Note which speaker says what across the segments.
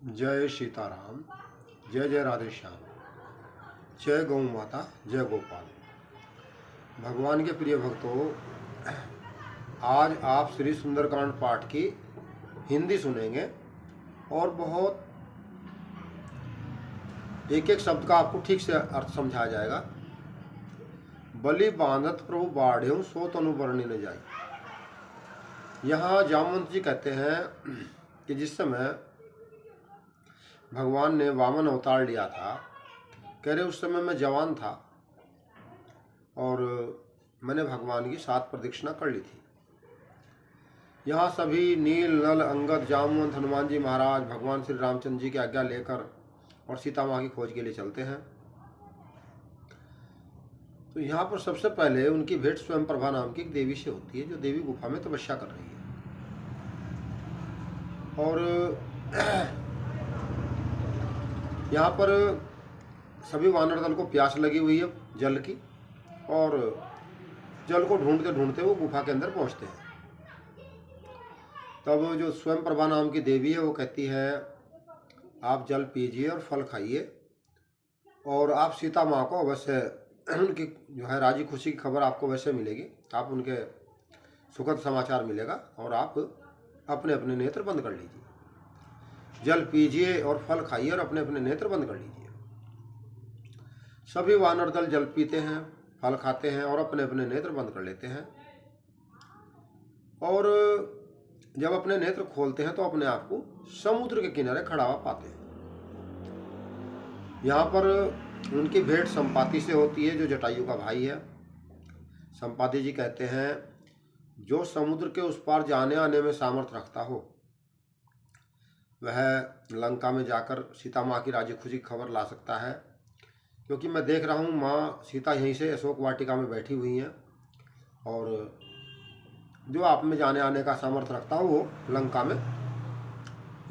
Speaker 1: जय सीताराम। जय जय राधे श्याम। जय गौ माता, जय गोपाल। भगवान के प्रिय भक्तों, आज आप श्री सुंदरकांड पाठ की हिंदी सुनेंगे और बहुत एक एक शब्द का आपको ठीक से अर्थ समझाया जाएगा। बलि बांधत प्रभु बाढ़ सो तनु वर्णि न जाई। यहाँ जामवंत जी कहते हैं कि जिस समय भगवान ने वामन अवतार लिया था, कह रहे उस समय मैं जवान था और मैंने भगवान की 7 प्रदक्षिणा कर ली थी। यहाँ सभी नील, नल, अंगद, जामवंत, हनुमान जी महाराज भगवान श्री रामचंद्र जी की आज्ञा लेकर और सीता माँ की खोज के लिए चलते हैं। तो यहाँ पर सबसे पहले उनकी भेंट स्वयं प्रभा नाम की एक देवी से होती है, जो देवी गुफा में तपस्या कर रही है। और यहाँ पर सभी वानर दल को प्यास लगी हुई है जल की, और जल को ढूंढते ढूंढते वो गुफा के अंदर पहुँचते हैं। तब जो स्वयं प्रभा नाम की देवी है वो कहती है, आप जल पीजिए और फल खाइए और आप सीता माँ को अवश्य उनकी जो है राजी खुशी की खबर आपको वैसे मिलेगी, आप उनके सुखद समाचार मिलेगा और आप अपने अपने नेत्र बंद कर लीजिए। जल पीजिए और फल खाइए और अपने अपने नेत्र बंद कर लीजिए। सभी वानर दल जल पीते हैं, फल खाते हैं और अपने अपने नेत्र बंद कर लेते हैं। और जब अपने नेत्र खोलते हैं तो अपने आप को समुद्र के किनारे खड़ा हुआ पाते हैं। यहाँ पर उनकी भेंट संपाति से होती है, जो जटायु का भाई है। संपाति जी कहते हैं, जो समुद्र के उस पार जाने आने में सामर्थ्य रखता हो वह लंका में जाकर सीता माँ की राजी खुशी खबर ला सकता है, क्योंकि मैं देख रहा हूँ माँ सीता यहीं से अशोक वाटिका में बैठी हुई हैं और जो आप में जाने आने का सामर्थ्य रखता हो वो लंका में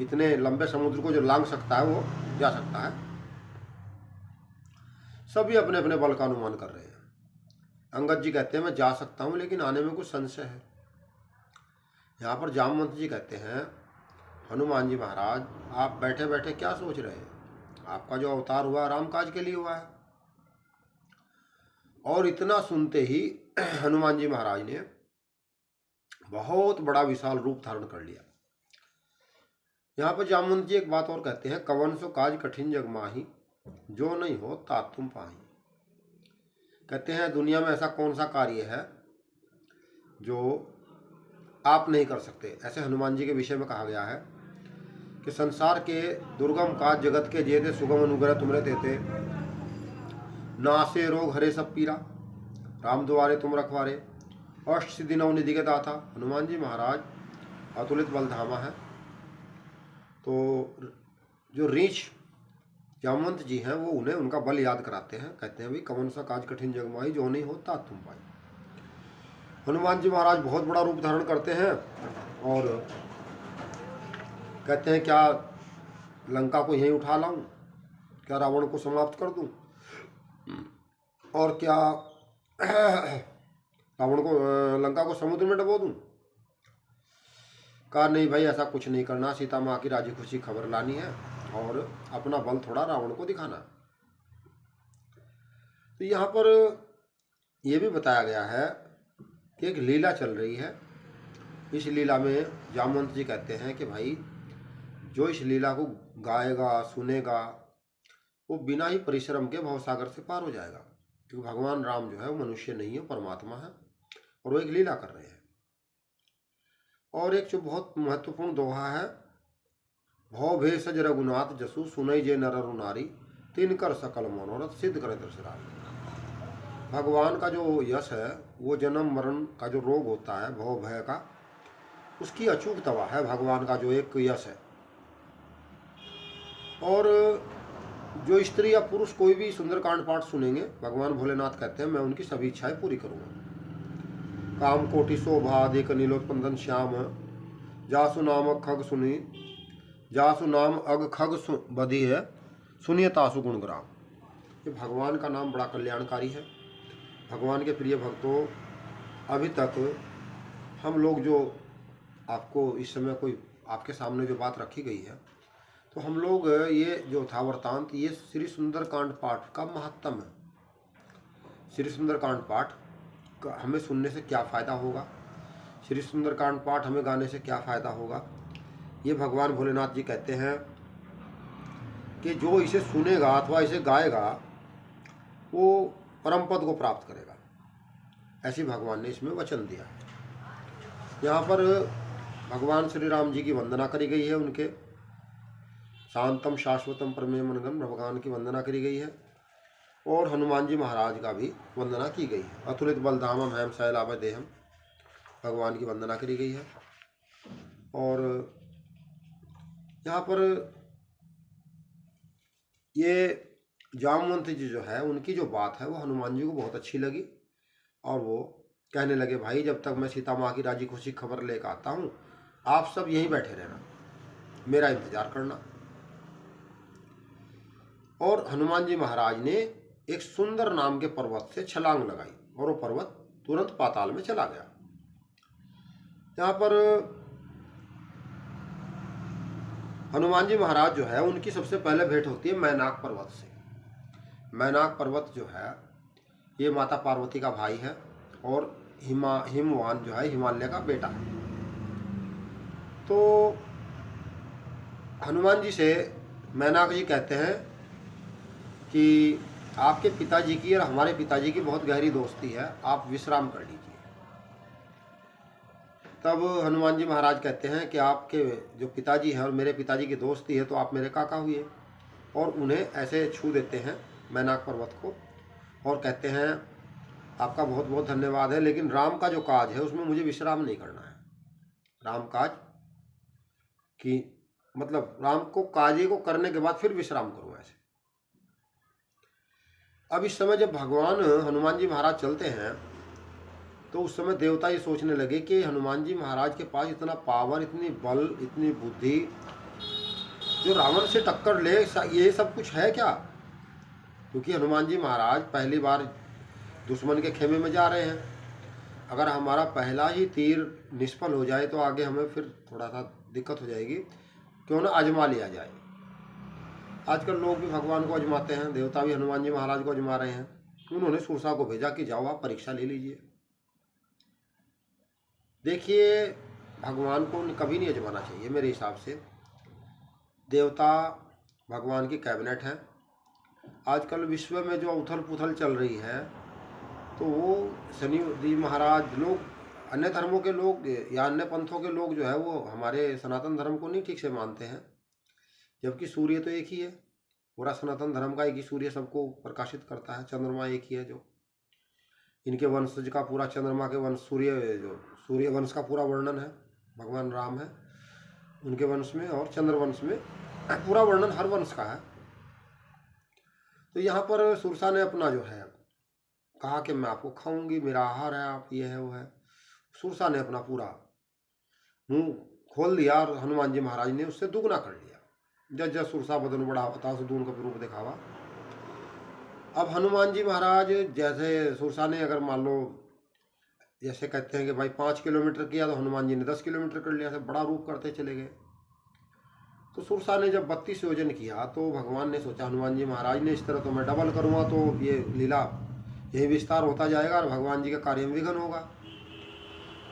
Speaker 1: इतने लंबे समुद्र को जो लांघ सकता है वो जा सकता है। सभी अपने अपने बल का अनुमान कर रहे हैं। अंगद जी कहते हैं, मैं जा सकता हूँ लेकिन आने में कुछ संशय है। यहाँ पर जामवंत जी कहते हैं, हनुमान जी महाराज आप बैठे बैठे क्या सोच रहे हैं? आपका जो अवतार हुआ राम काज के लिए हुआ है। और इतना सुनते ही हनुमान जी महाराज ने बहुत बड़ा विशाल रूप धारण कर लिया। यहाँ पर जामवंत जी एक बात और कहते हैं, कवन सो काज कठिन जग माही, जो नहीं हो तात तुम पाही। कहते हैं दुनिया में ऐसा कौन सा कार्य है जो आप नहीं कर सकते। ऐसे हनुमान जी के विषय में कहा गया है कि संसार के दुर्गम काज जगत के जेते सुगम अनुग्रह तुमरे देते, नासे रोग हरे सब पीरा, राम द्वारे तुम रखवारे, अष्ट सिद्धि नव निधि के दाता। हनुमान जी महाराज अतुलित बलधामा है। तो जो रीछ जामवंत जी हैं वो उन्हें उनका बल याद कराते हैं। कहते हैं, भाई कवन सा काज कठिन जग माही, जो नहीं होता तुम पाई। हनुमान जी महाराज बहुत बड़ा रूप धारण करते हैं और कहते हैं, क्या लंका को यहीं उठा लाऊं, क्या रावण को समाप्त कर दूं, और क्या रावण को लंका को समुद्र में डबो दूं। कहा नहीं भाई, ऐसा कुछ नहीं करना, सीता माँ की राजी खुशी खबर लानी है और अपना बल थोड़ा रावण को दिखाना। तो यहाँ पर यह भी बताया गया है कि एक लीला चल रही है। इस लीला में जामवंत जी कहते हैं कि भाई जो इस लीला को गाएगा सुनेगा वो बिना ही परिश्रम के भवसागर से पार हो जाएगा, क्योंकि भगवान राम जो है वो मनुष्य नहीं है, परमात्मा है और वो एक लीला कर रहे हैं। और एक जो बहुत महत्वपूर्ण दोहा है, भव भे सज रघुनाथ जसु, सुनई जे नर अरु नारी, तीन कर सकल मनोरथ सिद्ध करे दशरारी। भगवान का जो यश है वो जन्म मरण का जो रोग होता है भव भय का, उसकी अचूक दवा है भगवान का जो एक यश है। और जो स्त्री या पुरुष कोई भी सुंदरकांड पाठ सुनेंगे, भगवान भोलेनाथ कहते हैं मैं उनकी सभी इच्छाएं पूरी करूंगा। काम कोटि शोभा अधिक नीलोत्पंदन श्याम, जासु नाम खग सुनी, जासु नाम अग खग बधी है, सुनिए तासु गुणग्राम। ये भगवान का नाम बड़ा कल्याणकारी है। भगवान के प्रिय भक्तों, अभी तक हम लोग जो आपको इस समय कोई आपके सामने जो बात रखी गई है तो हम लोग ये जो था वृत्तांत, ये श्री सुंदरकांड पाठ का महत्तम है। श्री सुंदरकांड पाठ हमें सुनने से क्या फ़ायदा होगा, श्री सुंदरकांड पाठ हमें गाने से क्या फ़ायदा होगा, ये भगवान भोलेनाथ जी कहते हैं कि जो इसे सुनेगा अथवा इसे गाएगा वो परम पद को प्राप्त करेगा। ऐसी भगवान ने इसमें वचन दिया। यहाँ पर भगवान श्री राम जी की वंदना करी गई है, उनके शांतम शाश्वतम परमेमनगम भगवान की वंदना करी गई है, और हनुमान जी महाराज का भी वंदना की गई है। अतुलित बलधामम हैम शैलाभ देहम भगवान की वंदना करी गई है। और यहाँ पर ये जामवंत जी जो है उनकी जो बात है वो हनुमान जी को बहुत अच्छी लगी, और वो कहने लगे भाई जब तक मैं सीता माँ की राजी खुशी खबर लेकर आता हूँ आप सब यहीं बैठे रहना, मेरा इंतजार करना। और हनुमान जी महाराज ने एक सुंदर नाम के पर्वत से छलांग लगाई और वो पर्वत तुरंत पाताल में चला गया। यहाँ पर हनुमान जी महाराज जो है उनकी सबसे पहले भेंट होती है मैनाक पर्वत से। मैनाक पर्वत जो है ये माता पार्वती का भाई है और हिमवान जो है हिमालय का बेटा है। तो हनुमान जी से मैनाक जी कहते हैं कि आपके पिताजी की और हमारे पिताजी की बहुत गहरी दोस्ती है, आप विश्राम कर लीजिए। तब हनुमान जी महाराज कहते हैं कि आपके जो पिताजी हैं और मेरे पिताजी की दोस्ती है तो आप मेरे काका हुए, और उन्हें ऐसे छू देते हैं मैनाक पर्वत को और कहते हैं आपका बहुत बहुत धन्यवाद है, लेकिन राम का जो काज है उसमें मुझे विश्राम नहीं करना है। राम काज की मतलब राम को कार्य को करने के बाद फिर विश्राम करूँ ऐसे। अब इस समय जब भगवान हनुमान जी महाराज चलते हैं तो उस समय देवता ये सोचने लगे कि हनुमान जी महाराज के पास इतना पावर, इतनी बल, इतनी बुद्धि, जो रावण से टक्कर ले, ये सब कुछ है क्या? क्योंकि हनुमान जी महाराज पहली बार दुश्मन के खेमे में जा रहे हैं। अगर हमारा पहला ही तीर निष्फल हो जाए तो आगे हमें फिर थोड़ा सा दिक्कत हो जाएगी, क्यों ना आजमा लिया जाए। आजकल लोग भी भगवान को आजमाते हैं, देवता भी हनुमान जी महाराज को आजमा रहे हैं। उन्होंने सुरसा को भेजा कि जाओ आप परीक्षा ले लीजिए। देखिए भगवान को कभी नहीं आजमाना चाहिए मेरे हिसाब से। देवता भगवान की कैबिनेट है। आजकल विश्व में जो उथल पुथल चल रही है तो वो शनि जी महाराज, लोग अन्य धर्मों के लोग या अन्य पंथों के लोग जो है वो हमारे सनातन धर्म को नहीं ठीक से मानते हैं, जबकि सूर्य तो एक ही है। पूरा सनातन धर्म का एक ही सूर्य सबको प्रकाशित करता है, चंद्रमा एक ही है। जो इनके वंशज का पूरा चंद्रमा के वंश सूर्य वंश का पूरा वर्णन है, भगवान राम है उनके वंश में, और चंद्र वंश में पूरा वर्णन हर वंश का है। तो यहाँ पर सुरसा ने अपना जो है कहा कि मैं आपको खाऊंगी, मेरा आहार है, आप ये है वो है। सुरसा ने अपना पूरा मुंह खोल दिया और हनुमान जी महाराज ने उससे दुगना कर लिया। जज जज सुरसा बदन बड़ा होता सुदून का रूप दिखावा। अब हनुमान जी महाराज जैसे सुरसा ने अगर मान लो जैसे कहते हैं कि भाई 5 किलोमीटर किया तो हनुमान जी ने 10 किलोमीटर कर लिया, से बड़ा रूप करते चले गए। तो सुरसा ने जब 32 योजन किया तो भगवान ने सोचा हनुमान जी महाराज ने इस तरह तो मैं डबल करूँगा तो ये लीला यही विस्तार होता जाएगा और भगवान जी का कार्य में विघ्न होगा।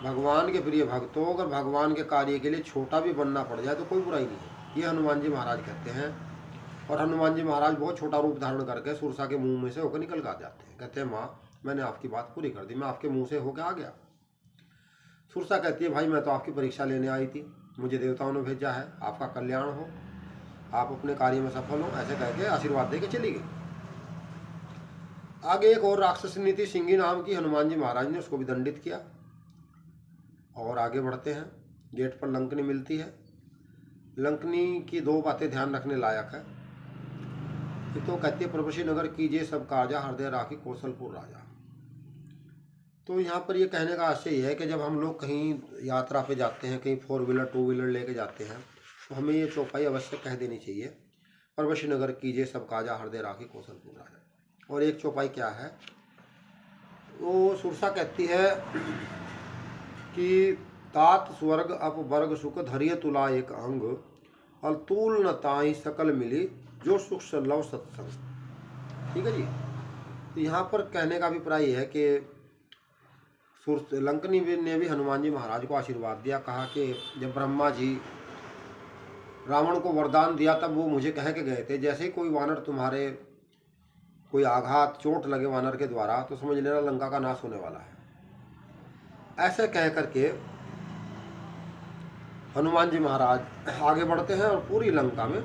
Speaker 1: भगवान के प्रिय भक्तों, अगर भगवान के कार्य के लिए छोटा भी बनना पड़ जाए तो कोई बुराई नहीं है, ये हनुमान जी महाराज कहते हैं। और हनुमान जी महाराज बहुत छोटा रूप धारण करके सुरसा के मुंह में से होकर निकल कर जाते हैं। कहते हैं माँ मैंने आपकी बात पूरी कर दी, मैं आपके मुंह से होकर आ गया। सुरसा कहती है भाई मैं तो आपकी परीक्षा लेने आई थी, मुझे देवताओं ने भेजा है, आपका कल्याण हो, आप अपने कार्य में सफल हो, ऐसे कह के आशीर्वाद दे के चली गई। आगे एक और राक्षसनी थी सिंगी नाम की, हनुमान जी महाराज ने उसको भी दंडित किया। और आगे बढ़ते हैं, गेट पर लंकनी मिलती है। लंकनी की 2 बातें ध्यान रखने लायक है। एक तो कहती है प्रभुषी नगर कीजिए सब कार्या, हृदय राखी कौशलपुर राजा। तो यहाँ पर ये कहने का आशय ये है कि जब हम लोग कहीं यात्रा पे जाते हैं, कहीं 4 व्हीलर 2 व्हीलर लेके जाते हैं, तो हमें ये चौपाई अवश्य कह देनी चाहिए, प्रभुषी नगर कीजिए सब कार्या, हृदय राखी कौशलपुर राजा। और एक चौपाई क्या है, वो सुरसा कहती है कि तात स्वर्ग अप वर्ग सुख धरिय तुला एक अंग, अतुल न ताई सकल मिली जो सुख सल्लव सत्संग। ठीक है जी। तो यहाँ पर कहने का अभिप्राय यह है कि लंकनी ने भी हनुमान जी महाराज को आशीर्वाद दिया। कहा कि जब ब्रह्मा जी रावण को वरदान दिया तब वो मुझे कह के गए थे, जैसे ही कोई वानर तुम्हारे कोई आघात चोट लगे वानर के द्वारा तो समझ लेना लंका का नाश होने वाला है। ऐसे कह करके हनुमान जी महाराज आगे बढ़ते हैं और पूरी लंका में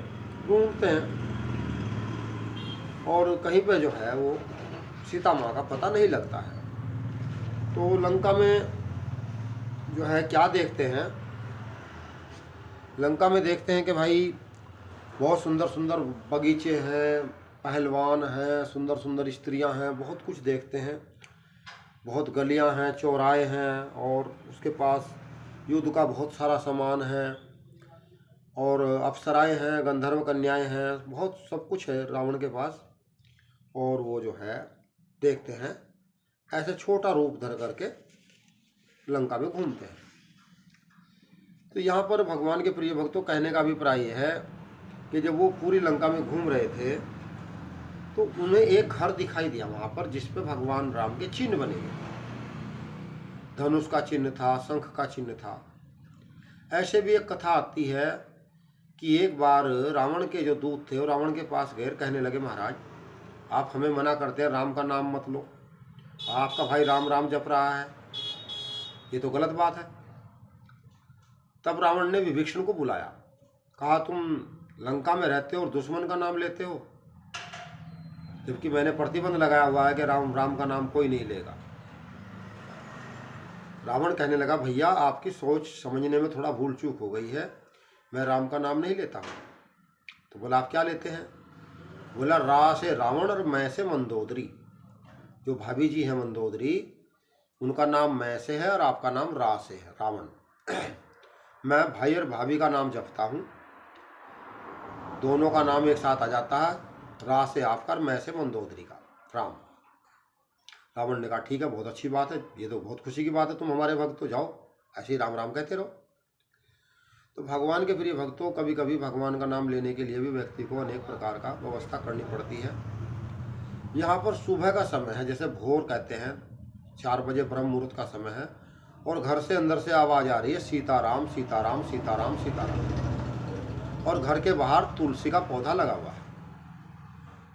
Speaker 1: ढूंढते हैं और कहीं पे जो है वो सीता माँ का पता नहीं लगता है। तो लंका में जो है क्या देखते हैं, लंका में देखते हैं कि भाई बहुत सुंदर सुंदर बगीचे हैं, पहलवान हैं, सुंदर सुंदर स्त्रियां हैं, बहुत कुछ देखते हैं। बहुत गलियां हैं, चौराहे हैं और उसके पास युद्ध का बहुत सारा सामान है और अप्सराएं हैं, गंधर्व कन्याएं हैं, बहुत सब कुछ है रावण के पास। और वो जो है देखते हैं ऐसे छोटा रूप धर करके लंका में घूमते हैं। तो यहाँ पर भगवान के प्रिय भक्तों कहने का अभिप्राय यह है कि जब वो पूरी लंका में घूम रहे थे तो उन्हें एक घर दिखाई दिया वहाँ पर जिस पे भगवान राम के चिन्ह बने हुए, धनुष का चिन्ह था, शंख का चिन्ह था। ऐसे भी एक कथा आती है कि एक बार रावण के जो दूत थे वो रावण के पास गए, कहने लगे महाराज आप हमें मना करते हैं, राम का नाम मत लो, आपका भाई राम राम जप रहा है, ये तो गलत बात है। तब रावण ने विभीषण को बुलाया, कहा तुम लंका में रहते हो और दुश्मन का नाम लेते हो, जबकि मैंने प्रतिबंध लगाया हुआ है कि राम राम का नाम कोई नहीं लेगा। रावण कहने लगा भैया आपकी सोच समझने में थोड़ा भूल चूक हो गई है, मैं राम का नाम नहीं लेता हूँ। तो बोला आप क्या लेते हैं? बोला रा से रावण और मैं से मंदोदरी, जो भाभी जी हैं मंदोदरी उनका नाम मैं से है और आपका नाम रा से है रावण। मैं भाई और भाभी का नाम जपता हूँ, दोनों का नाम एक साथ आ जाता है, रा से आपका और मैं से मंदोदरी का राम। रावण ने कहा ठीक है बहुत अच्छी बात है, ये तो बहुत खुशी की बात है, तुम हमारे भक्त हो, जाओ ऐसे ही राम राम कहते रहो। तो भगवान के प्रिय भक्तों कभी कभी भगवान का नाम लेने के लिए भी व्यक्ति को अनेक प्रकार का व्यवस्था करनी पड़ती है। यहाँ पर सुबह का समय है, जैसे भोर कहते हैं, 4 बजे ब्रह्म मुहूर्त का समय है और घर से अंदर से आवाज़ आ रही है सीताराम सीताराम सीताराम सीताराम, और घर के बाहर तुलसी का पौधा लगा हुआ है।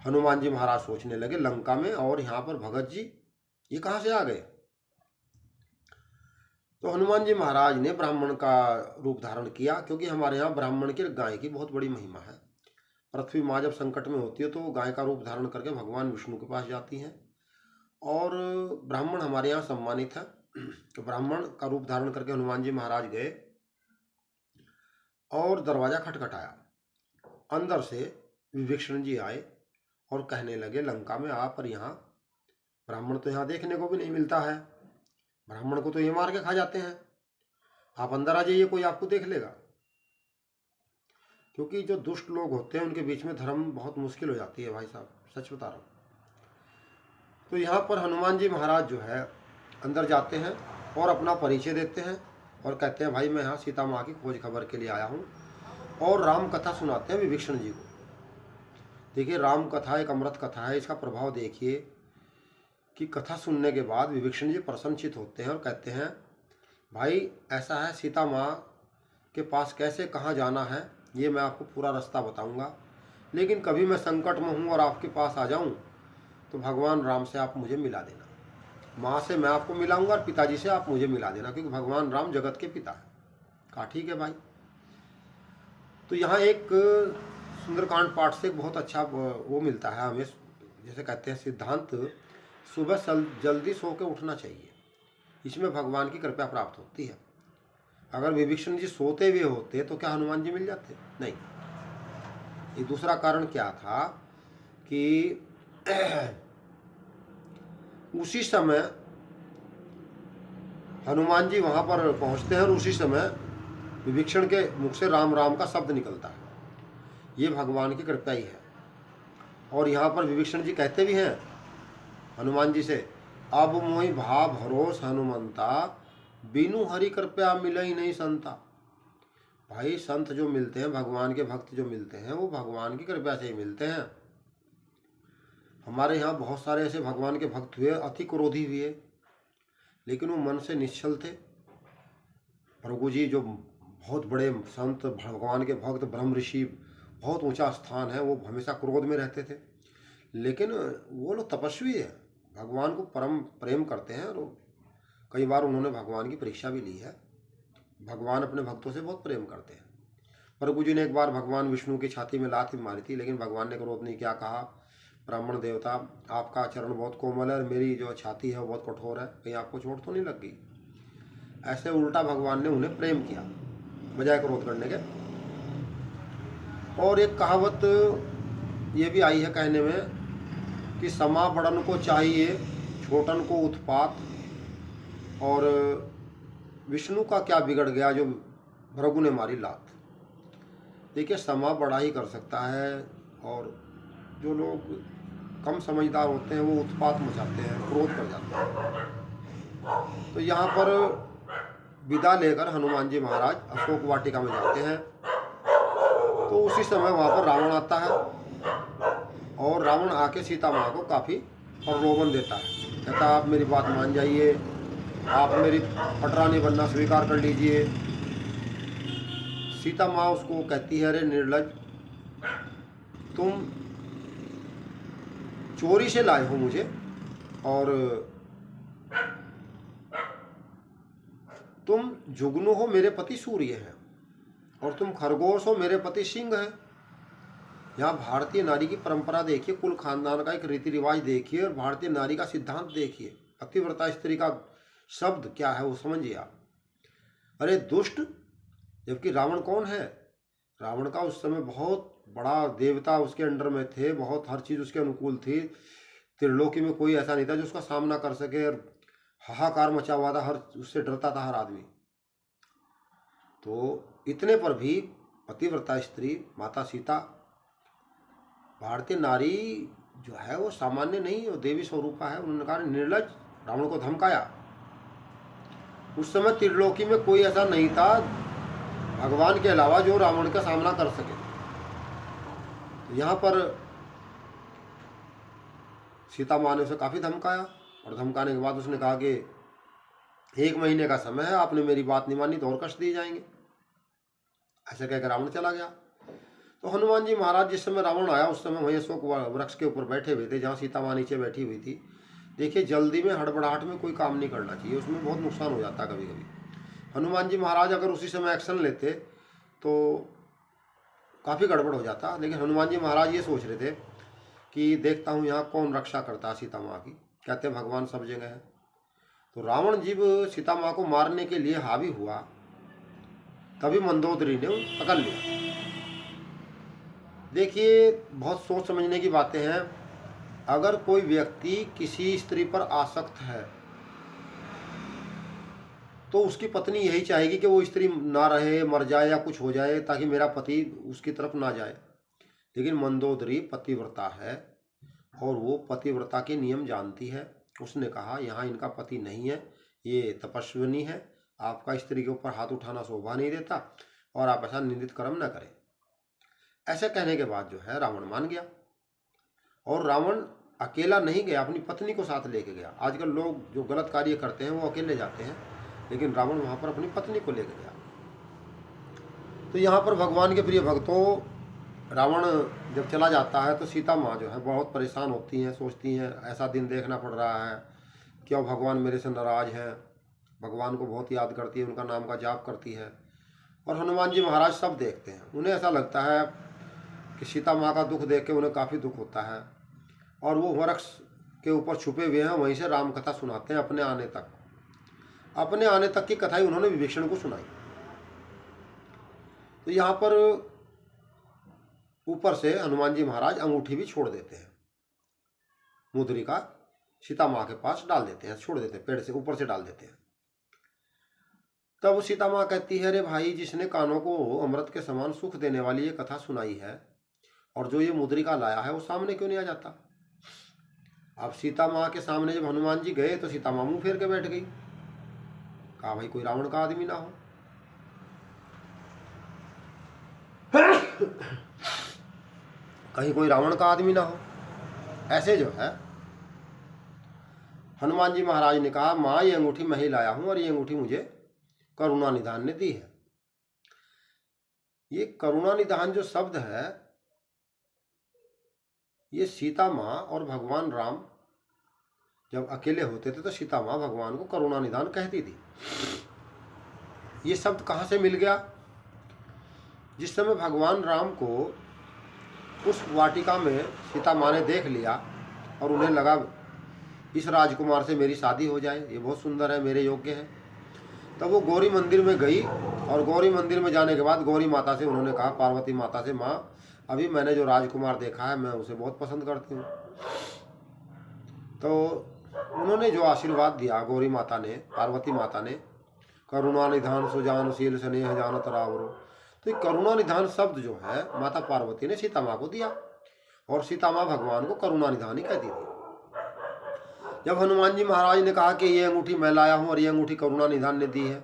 Speaker 1: हनुमान जी महाराज सोचने लगे लंका में और यहाँ पर भगत जी ये कहाँ से आ गए। तो हनुमान जी महाराज ने ब्राह्मण का रूप धारण किया, क्योंकि हमारे यहाँ ब्राह्मण की गाय की बहुत बड़ी महिमा है। पृथ्वी माँ जब संकट में होती है तो वो गाय का रूप धारण करके भगवान विष्णु के पास जाती हैं और ब्राह्मण हमारे यहाँ सम्मानित है। तो ब्राह्मण का रूप धारण करके हनुमान जी महाराज गए और दरवाजा खटखटाया। अंदर से विभीषण जी आए और कहने लगे लंका में आप और यहाँ ब्राह्मण तो यहाँ देखने को भी नहीं मिलता है, ब्राह्मण को तो ये मार के खा जाते हैं, आप अंदर आ जाइए, कोई आपको देख लेगा। क्योंकि जो दुष्ट लोग होते हैं उनके बीच में धर्म बहुत मुश्किल हो जाती है भाई साहब, सच बता रहा हूँ। तो यहाँ पर हनुमान जी महाराज जो है अंदर जाते हैं और अपना परिचय देते हैं और कहते हैं भाई मैं यहाँ सीता माँ की खोज खबर के लिए आया हूँ, और राम कथा सुनाते हैं विभीषण जी को। देखिए राम कथा एक अमृत कथा है, इसका प्रभाव देखिए कि कथा सुनने के बाद विभीषण जी प्रसन्नचित होते हैं और कहते हैं भाई ऐसा है, सीता माँ के पास कैसे कहाँ जाना है ये मैं आपको पूरा रास्ता बताऊंगा, लेकिन कभी मैं संकट में हूँ और आपके पास आ जाऊँ तो भगवान राम से आप मुझे मिला देना, माँ से मैं आपको मिलाऊंगा और पिताजी से आप मुझे मिला देना, क्योंकि भगवान राम जगत के पिता है। कहा ठीक है भाई। तो यहाँ एक सुंदरकांड पाठ से बहुत अच्छा वो मिलता है हमें, जैसे कहते हैं सिद्धांत, सुबह जल्दी सो के उठना चाहिए, इसमें भगवान की कृपा प्राप्त होती है। अगर विभीषण जी सोते हुए होते तो क्या हनुमान जी मिल जाते? नहीं। ये दूसरा कारण क्या था कि उसी समय हनुमान जी वहां पर पहुंचते हैं और उसी समय विभीषण के मुख से राम राम का शब्द निकलता है, ये भगवान की कृपा ही है। और यहाँ पर विभीषण जी कहते भी हैं हनुमान जी से, अब मोहि भाव भरोस हनुमंता, बिनु हरि कृपया मिलई नहीं संता। भाई संत जो मिलते हैं, भगवान के भक्त जो मिलते हैं, वो भगवान की कृपा से ही मिलते हैं। हमारे यहाँ बहुत सारे ऐसे भगवान के भक्त हुए, अति क्रोधी हुए, लेकिन वो मन से निश्चल थे। भृगु जी जो बहुत बड़े संत, भगवान के भक्त, ब्रह्म ऋषि, बहुत ऊंचा स्थान है, वो हमेशा क्रोध में रहते थे, लेकिन वो लोग तपस्वी है, भगवान को परम प्रेम करते हैं। और कई बार उन्होंने भगवान की परीक्षा भी ली है। भगवान अपने भक्तों से बहुत प्रेम करते हैं। भृगु जी ने एक बार भगवान विष्णु की छाती में लात मारी थी, लेकिन भगवान ने क्रोध नहीं किया। कहा, ब्राह्मण देवता, आपका चरण बहुत कोमल है और मेरी जो छाती है वो बहुत कठोर है, कहीं आपको चोट तो नहीं लग गई। ऐसे उल्टा भगवान ने उन्हें प्रेम किया बजाय क्रोध करने के। और एक कहावत ये भी आई है कहने में कि समा बड़न को चाहिए, छोटन को उत्पात। और विष्णु का क्या बिगड़ गया जो भृगु ने मारी लात। देखिए, समा बड़ा ही कर सकता है, और जो लोग कम समझदार होते हैं वो उत्पात मचाते हैं, क्रोध कर जाते हैं। तो यहाँ पर विदा लेकर हनुमान जी महाराज अशोक वाटिका में जाते हैं। तो उसी समय वहाँ पर रावण आता है, और रावण आके सीता माँ को काफ़ी प्रलोभन देता है। कहता, आप मेरी बात मान जाइए, आप मेरी पटरानी बनना स्वीकार कर लीजिए। सीता माँ उसको कहती है, अरे निर्लज, तुम चोरी से लाए हो मुझे, और तुम जुगनू हो, मेरे पति सूर्य हैं, और तुम खरगोश हो, मेरे पति सिंह हैं। यहाँ भारतीय नारी की परंपरा देखिए, कुल खानदान का एक रीति रिवाज देखिए, और भारतीय नारी का सिद्धांत देखिए। पतिव्रता स्त्री का शब्द क्या है वो समझिए आप। अरे दुष्ट, जबकि रावण कौन है? रावण का उस समय बहुत बड़ा देवता उसके अंडर में थे, बहुत हर चीज़ उसके अनुकूल थी। त्रिलोकी में कोई ऐसा नहीं था जो उसका सामना कर सके, और हाहाकार मचा हुआ था, हर उससे डरता था हर आदमी। तो इतने पर भी पतिव्रता स्त्री माता सीता, भारतीय नारी जो है वो सामान्य नहीं, वो देवी स्वरूपा है। उन्होंने कहा, निर्लज, रावण को धमकाया। उस समय त्रिलोकी में कोई ऐसा नहीं था भगवान के अलावा जो रावण का सामना कर सके। यहाँ पर सीता माँ ने उसे काफ़ी धमकाया, और धमकाने के बाद उसने कहा कि 1 महीने का समय है, आपने मेरी बात नहीं मानी तो और कष्ट दिए जाएंगे। ऐसे कहकर रावण चला गया। तो हनुमान जी महाराज जिस समय रावण आया, उस समय वहीं अशोक वृक्ष के ऊपर बैठे हुए थे, जहाँ सीता माँ नीचे बैठी हुई थी। देखिए, जल्दी में, हड़बड़ाहट में कोई काम नहीं करना चाहिए, उसमें बहुत नुकसान हो जाता है कभी कभी। हनुमान जी महाराज अगर उसी समय एक्शन लेते तो काफ़ी गड़बड़ हो जाता। लेकिन हनुमान जी महाराज ये सोच रहे थे कि देखता हूँ यहाँ कौन रक्षा करता है सीता माँ की। कहते हैं भगवान सब जगह है। तो रावण जब सीता माँ को मारने के लिए हावी हुआ, तभी मंदोदरी ने पकड़ लिया। देखिए, बहुत सोच समझने की बातें हैं। अगर कोई व्यक्ति किसी स्त्री पर आसक्त है तो उसकी पत्नी यही चाहेगी कि वो स्त्री ना रहे, मर जाए या कुछ हो जाए, ताकि मेरा पति उसकी तरफ ना जाए। लेकिन मंदोदरी पतिव्रता है, और वो पतिव्रता के नियम जानती है। उसने कहा, यहाँ इनका पति नहीं है, ये तपस्विनी है, आपका स्त्री के ऊपर हाथ उठाना शोभा नहीं देता, और आप ऐसा निंदित कर्म न करें। ऐसे कहने के बाद जो है रावण मान गया। और रावण अकेला नहीं गया, अपनी पत्नी को साथ लेके गया। आजकल लोग जो गलत कार्य करते हैं वो अकेले जाते हैं, लेकिन रावण वहाँ पर अपनी पत्नी को लेके गया। तो यहाँ पर भगवान के प्रिय भक्तों, रावण जब चला जाता है तो सीता माँ जो है बहुत परेशान होती हैं, सोचती हैं ऐसा दिन देखना पड़ रहा है, क्यों भगवान मेरे से नाराज हैं। भगवान को बहुत याद करती है, उनका नाम का जाप करती है। और हनुमान जी महाराज सब देखते हैं। उन्हें ऐसा लगता है कि सीता माँ का दुख देख के उन्हें काफ़ी दुख होता है, और वो वृक्ष के ऊपर छुपे हुए हैं, वहीं से राम कथा सुनाते हैं अपने आने तक। अपने आने तक की कथा ही उन्होंने विभीषण को सुनाई। तो यहाँ पर ऊपर से हनुमान जी महाराज अंगूठी भी छोड़ देते हैं, मुद्रिका सीता माँ के पास डाल देते हैं, छोड़ देते हैं, पेड़ से ऊपर से डाल देते हैं। तब सीता माँ कहती है, अरे भाई, जिसने कानों को अमृत के समान सुख देने वाली ये कथा सुनाई है, और जो ये मुद्रिका लाया है, वो सामने क्यों नहीं आ जाता। अब सीता माँ के सामने जब हनुमान जी गए तो सीता माँ मुंह फेर के बैठ गई। कहा, भाई कोई रावण का आदमी ना हो। कहीं कोई रावण का आदमी ना हो। ऐसे जो है हनुमान जी महाराज ने कहा, माँ ये अंगूठी मैं ही लाया हूँ और ये अंगूठी मुझे करुणा निधान ने दी है। ये करुणा निधान जो शब्द है, ये सीता माँ और भगवान राम जब अकेले होते थे तो सीता माँ भगवान को करुणा निधान कहती थी। ये शब्द कहाँ से मिल गया? जिस समय भगवान राम को उस वाटिका में सीता माँ ने देख लिया और उन्हें लगा इस राजकुमार से मेरी शादी हो जाए, ये बहुत सुंदर है, मेरे योग्य है, तब वो गौरी मंदिर में गई। और गौरी मंदिर में जाने के बाद गौरी माता से उन्होंने कहा, पार्वती माता से, माँ अभी मैंने जो राजकुमार देखा है मैं उसे बहुत पसंद करती हूँ। तो उन्होंने जो आशीर्वाद दिया गौरी माता ने, पार्वती माता ने, करुणा निधान सुजानशील स्नेह जानत रावरो, तो ये करुणा निधान शब्द जो है माता पार्वती ने सीता माँ को दिया और सीता माँ भगवान को करुणा निधान ही कहती थी। जब हनुमान जी महाराज ने कहा कि ये अंगूठी मैं लाया हूँ और ये अंगूठी करुणा निधान ने दी है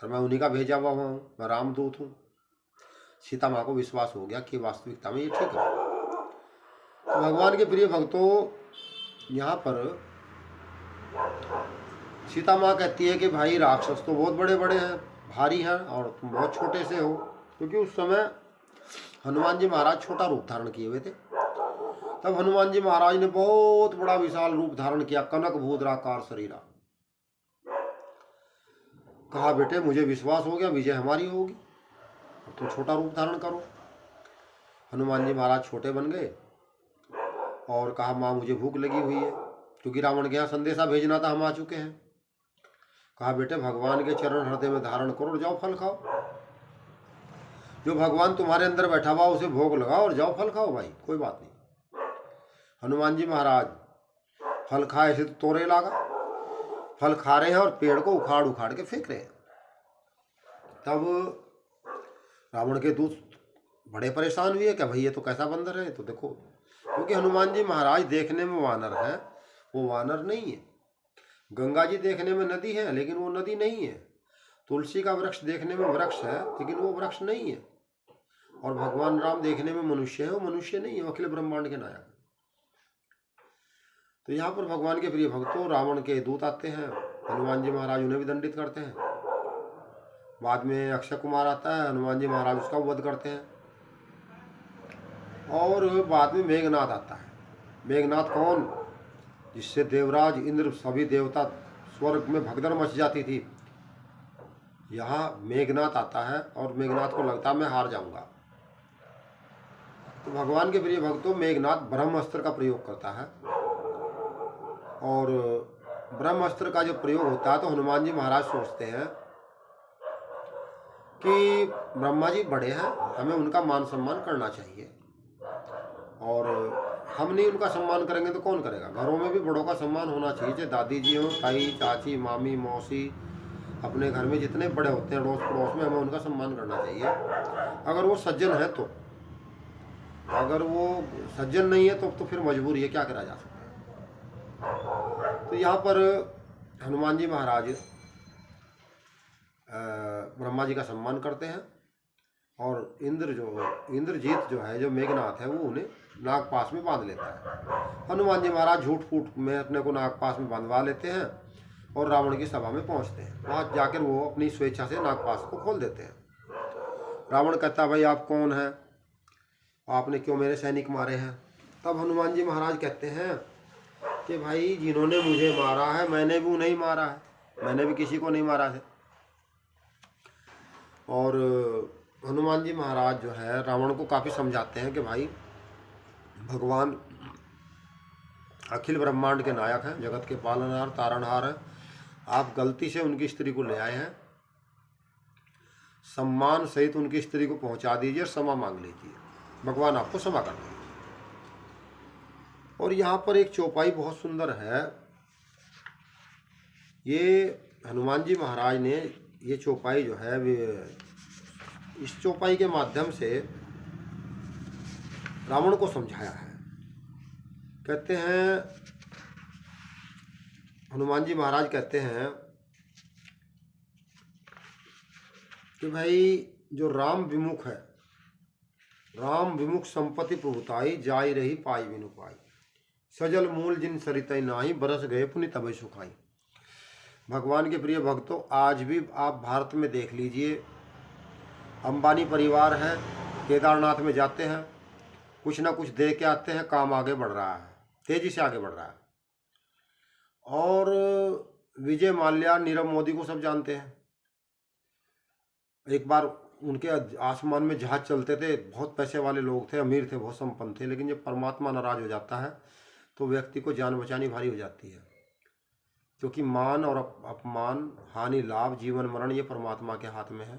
Speaker 1: और मैं उन्हीं का भेजा हुआ हूँ, मैं रामदूत हूँ, सीता माँ को विश्वास हो गया कि वास्तविकता में ये ठीक है। तो भगवान के प्रिय भक्तों, यहाँ पर सीता माँ कहती है कि भाई राक्षस तो बहुत बड़े बड़े हैं, भारी हैं, और तुम बहुत छोटे से हो, क्योंकि उस समय हनुमान जी महाराज छोटा रूप धारण किए हुए थे। तब हनुमान जी महाराज ने बहुत बड़ा विशाल रूप धारण किया, कनक भूद्राकार शरीरा। कहा, बेटे मुझे विश्वास हो गया विजय हमारी होगी, अब तुम छोटा रूप धारण करो। हनुमान जी महाराज छोटे बन गए और कहा, माँ मुझे भूख लगी हुई है, क्योंकि रावण के यहाँ संदेशा भेजना था, हम आ चुके हैं। कहा, बेटे भगवान के चरण हृदय में धारण करो और जाओ फल खाओ। जो भगवान तुम्हारे अंदर बैठा हुआ उसे भोग लगाओ और जाओ फल खाओ भाई, कोई बात नहीं। हनुमान जी महाराज फल खाए से तो तोड़े लगा, फल खा रहे हैं और पेड़ को उखाड़ उखाड़ के फेंक रहे हैं। तब रावण के दूत बड़े परेशान हुए, क्या भाई ये तो कैसा बंदर है, तो देखो, क्योंकि हनुमान जी महाराज देखने में वानर है, वो वानर नहीं है। गंगा जी देखने में नदी है लेकिन वो नदी नहीं है। तुलसी का वृक्ष देखने में वृक्ष है लेकिन वो वृक्ष नहीं है। और भगवान राम देखने में मनुष्य है, वो मनुष्य नहीं है, वो अखिल ब्रह्मांड के नायक। तो यहाँ पर भगवान के प्रिय भक्तों, रावण के दूत आते हैं, हनुमान जी महाराज उन्हें भी दंडित करते हैं। बाद में अक्षय कुमार आता है, हनुमान जी महाराज उसका वध करते हैं। और बाद में मेघनाथ आता है। मेघनाथ कौन? जिससे देवराज इंद्र सभी देवता स्वर्ग में भगदड़ मच जाती थी। यहाँ मेघनाथ आता है और मेघनाथ को लगता है मैं हार जाऊंगा। तो भगवान के प्रिय भक्तों, मेघनाथ ब्रह्मास्त्र का प्रयोग करता है और ब्रह्मास्त्र का जब प्रयोग होता है तो हनुमान जी महाराज सोचते हैं कि ब्रह्मा जी बड़े हैं, हमें उनका मान सम्मान करना चाहिए, और हम नहीं उनका सम्मान करेंगे तो कौन करेगा। घरों में भी बड़ों का सम्मान होना चाहिए, चाहे दादी जी हो, ताई, चाची, मामी, मौसी, अपने घर में जितने बड़े होते हैं अड़ोस पड़ोस में, हमें उनका सम्मान करना चाहिए, अगर वो सज्जन है तो। अगर वो सज्जन नहीं है तो फिर मजबूरी है, क्या करा जा सकता है। तो यहाँ पर हनुमान जी महाराज ब्रह्मा जी का सम्मान करते हैं और इंद्रजीत जो है, जो मेघनाथ है, वो उन्हें नागपाश में बांध लेता है। हनुमान जी महाराज झूठ फूट में अपने को नागपाश में बांधवा लेते हैं और रावण की सभा में पहुंचते हैं। वहाँ जाकर वो अपनी स्वेच्छा से नागपाश को खोल देते हैं। रावण कहता, भाई आप कौन हैं, आपने क्यों मेरे सैनिक मारे हैं। तब हनुमान जी महाराज कहते हैं कि भाई जिन्होंने मुझे मारा है मैंने भी उन्हें मारा है, मैंने भी किसी को नहीं मारा है। और हनुमान जी महाराज जो है रावण को काफ़ी समझाते हैं कि भाई भगवान अखिल ब्रह्मांड के नायक हैं, जगत के पालनहार तारणहार हैं, आप गलती से उनकी स्त्री को ले आए हैं, सम्मान सहित उनकी स्त्री को पहुंचा दीजिए, क्षमा मांग लीजिए, भगवान आपको क्षमा कर देंगे। और यहाँ पर एक चौपाई बहुत सुंदर है। ये हनुमान जी महाराज ने ये चौपाई जो है, इस चौपाई के माध्यम से रावण को समझाया है। कहते हैं, हनुमान जी महाराज कहते हैं कि भाई जो राम विमुख है, राम विमुख संपत्ति प्रभुताई, जाय रही पाई बिनु पाई। सजल मूल जिन सरितै नाही, बरस गए पुनि तबै सुखाई। भगवान के प्रिय भक्तों, आज भी आप भारत में देख लीजिए, अंबानी परिवार है, केदारनाथ में जाते हैं, कुछ ना कुछ दे के आते हैं, काम आगे बढ़ रहा है, तेजी से आगे बढ़ रहा है। और विजय माल्या, नीरव मोदी को सब जानते हैं। एक बार उनके आसमान में जहाज चलते थे, बहुत पैसे वाले लोग थे, अमीर थे, बहुत संपन्न थे, लेकिन जब परमात्मा नाराज हो जाता है तो व्यक्ति को जान बचानी भारी हो जाती है, क्योंकि मान और अपमान, हानि लाभ, जीवन मरण ये परमात्मा के हाथ में है।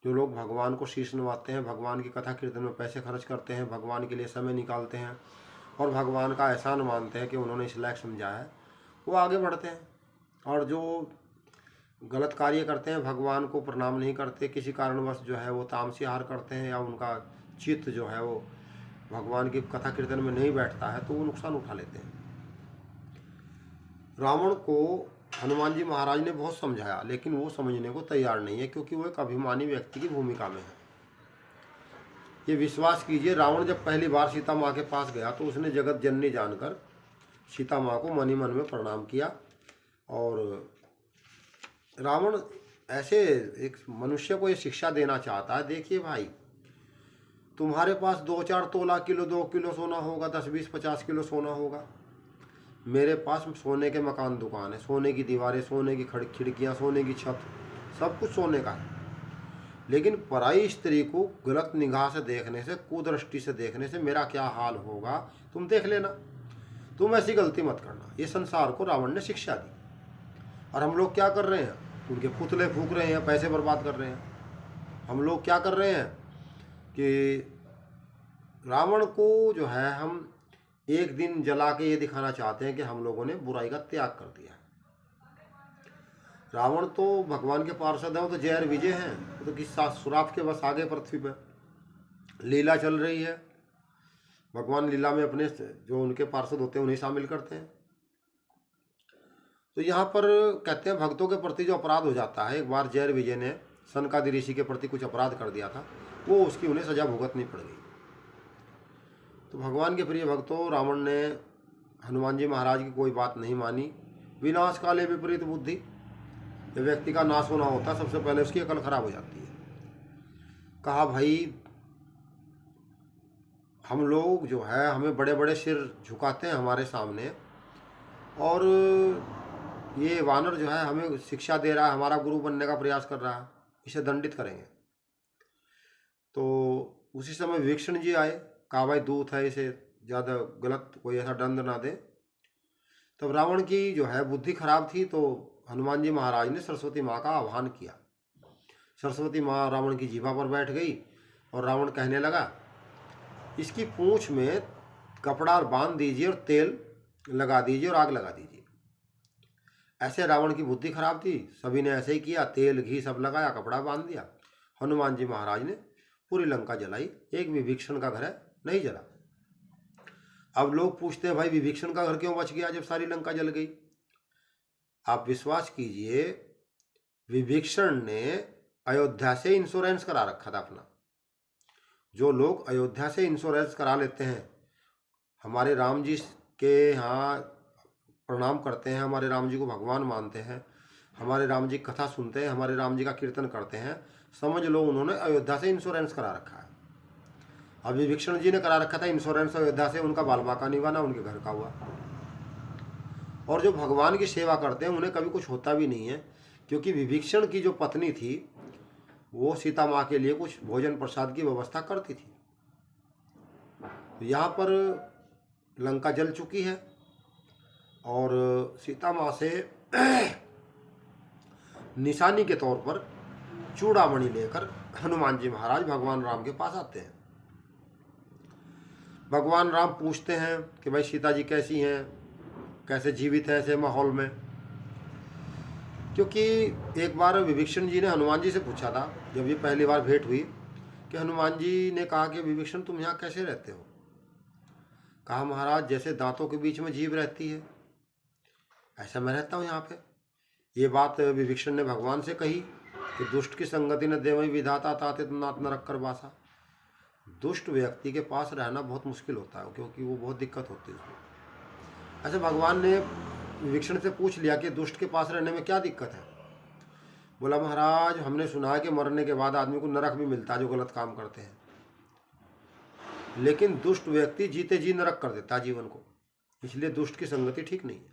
Speaker 1: जो लोग भगवान को शीश नवाते हैं, भगवान की कथा कीर्तन में पैसे खर्च करते हैं, भगवान के लिए समय निकालते हैं और भगवान का एहसान मानते हैं कि उन्होंने इस लायक समझा है, वो आगे बढ़ते हैं। और जो गलत कार्य करते हैं, भगवान को प्रणाम नहीं करते, किसी कारणवश जो है वो तामसी हार करते हैं, या उनका चित्त जो है वो भगवान की कथा कीर्तन में नहीं बैठता है, तो वो नुकसान उठा लेते हैं। रावण को हनुमान जी महाराज ने बहुत समझाया, लेकिन वो समझने को तैयार नहीं है, क्योंकि वो एक अभिमानी व्यक्ति की भूमिका में है। ये विश्वास कीजिए, रावण जब पहली बार सीता माँ के पास गया तो उसने जगत जननी जानकर सीता माँ को मन ही मन में प्रणाम किया। और रावण ऐसे एक मनुष्य को ये शिक्षा देना चाहता है, देखिए भाई, तुम्हारे पास 2-4 तोला किलो 2 किलो सोना होगा, 10-20-50 किलो सोना होगा, मेरे पास सोने के मकान दुकान है, सोने की दीवारें, सोने की खिड़कियाँ, सोने की छत, सब कुछ सोने का है। लेकिन पराई स्त्री को गलत निगाह से देखने से, कुदृष्टि से देखने से मेरा क्या हाल होगा तुम देख लेना, तुम ऐसी गलती मत करना। ये संसार को रावण ने शिक्षा दी। और हम लोग क्या कर रहे हैं, उनके पुतले फूंक रहे हैं, पैसे बर्बाद कर रहे हैं। हम लोग क्या कर रहे हैं कि रावण को जो है हम एक दिन जला के ये दिखाना चाहते हैं कि हम लोगों ने बुराई का त्याग कर दिया। रावण तो भगवान के पार्षद है, वो तो जयर विजय हैं, वो तो किस सुराफ के बस आगे पृथ्वी पर लीला चल रही है। भगवान लीला में अपने जो उनके पार्षद होते हैं उन्हें शामिल करते हैं। तो यहाँ पर कहते हैं भक्तों के प्रति जो अपराध हो जाता है, एक बार जयर विजय ने सनकादि ऋषि के प्रति कुछ अपराध कर दिया था, वो उसकी उन्हें सजा भुगतनी पड़ गई। तो भगवान के प्रिय भक्तों, रावण ने हनुमान जी महाराज की कोई बात नहीं मानी। विनाश काले विपरीत बुद्धि, जब व्यक्ति का नाश होना होता है सबसे पहले उसकी अकल खराब हो जाती है। कहा भाई, हम लोग जो है हमें बड़े बड़े सिर झुकाते हैं हमारे सामने, और ये वानर जो है हमें शिक्षा दे रहा है, हमारा गुरु बनने का प्रयास कर रहा है, इसे दंडित करेंगे। तो उसी समय विभीषण जी आए, कहा भाई दूत है, इसे ज़्यादा गलत कोई ऐसा दंड ना दे। तब रावण की जो है बुद्धि खराब थी, तो हनुमान जी महाराज ने सरस्वती माँ का आह्वान किया। सरस्वती माँ रावण की जीभा पर बैठ गई और रावण कहने लगा, इसकी पूंछ में कपड़ा बांध दीजिए और तेल लगा दीजिए और आग लगा दीजिए। ऐसे रावण की बुद्धि खराब थी, सभी ने ऐसे ही किया, तेल घी सब लगाया, कपड़ा बांध दिया। हनुमान जी महाराज ने पूरी लंका जलाई, एक विभीषण का घर है नहीं जला। अब लोग पूछते हैं भाई विभीषण का घर क्यों बच गया जब सारी लंका जल गई। आप विश्वास कीजिए, विभीषण ने अयोध्या से इंश्योरेंस करा रखा था अपना। जो लोग अयोध्या से इंश्योरेंस करा लेते हैं, हमारे राम जी के यहाँ प्रणाम करते हैं, हमारे राम जी को भगवान मानते हैं, हमारे राम जी कथा सुनते हैं, हमारे राम जी का कीर्तन करते हैं, समझ लो उन्होंने अयोध्या से इंश्योरेंस करा रखा है। अब विभीषण जी ने करा रखा था इंश्योरेंस अयोध्या से, उनका बाल बाका नहीं हुआ, ना उनके घर का हुआ। और जो भगवान की सेवा करते हैं उन्हें कभी कुछ होता भी नहीं है, क्योंकि विभीषण की जो पत्नी थी वो सीता माँ के लिए कुछ भोजन प्रसाद की व्यवस्था करती थी। तो यहाँ पर लंका जल चुकी है और सीता माँ से निशानी के तौर पर चूड़ामणि लेकर हनुमान जी महाराज भगवान राम के पास आते हैं। भगवान राम पूछते हैं कि भाई सीता जी कैसी हैं, कैसे जीवित है ऐसे माहौल में। क्योंकि एक बार विभीषण जी ने हनुमान जी से पूछा था, जब ये पहली बार भेंट हुई, कि हनुमान जी ने कहा कि विभीषण तुम यहाँ कैसे रहते हो। कहा महाराज जैसे दांतों के बीच में जीभ रहती है ऐसा मैं रहता हूँ यहाँ पे। ये बात विभीषण ने भगवान से कही कि दुष्ट की संगति न देवई विधाता ताते नाथ न रख कर बासा। दुष्ट व्यक्ति के पास रहना बहुत मुश्किल होता है, क्योंकि वो बहुत दिक्कत होती है उसमें। ऐसे भगवान ने विभीषण से पूछ लिया कि दुष्ट के पास रहने में क्या दिक्कत है। बोला महाराज, हमने सुना है कि मरने के बाद आदमी को नरक भी मिलता है जो गलत काम करते हैं, लेकिन दुष्ट व्यक्ति जीते जी नरक कर देता है जीवन को, इसलिए दुष्ट की संगति ठीक नहीं है।